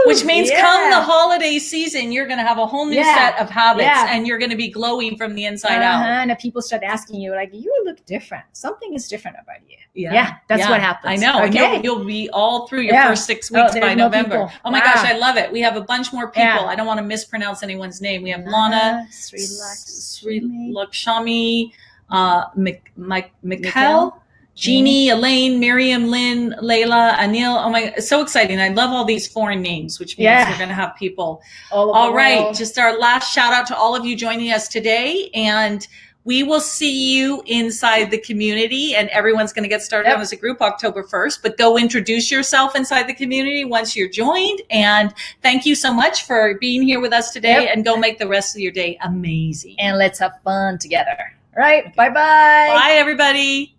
which means come the holiday season, you're going to have a whole new set of habits and you're going to be glowing from the inside out. And people start asking you like, you look different. Something is different about you. Yeah, that's what happens. I know. Okay. And you'll be all through your first 6 weeks by November. Oh my gosh, I love it. We have a bunch more people. I don't want to mispronounce anyone's name. We have Lana, Sri Lakshmi, Mikhail, Jeannie, Elaine, Miriam, Lynn, Layla, Anil. Oh my, so exciting. I love all these foreign names, which means we're going to have people. All right. Just our last shout out to all of you joining us today. And we will see you inside the community, and everyone's going to get started as a group October 1st, but go introduce yourself inside the community once you're joined. And thank you so much for being here with us today, and go make the rest of your day amazing. And let's have fun together. All right. Bye-bye. Bye, everybody.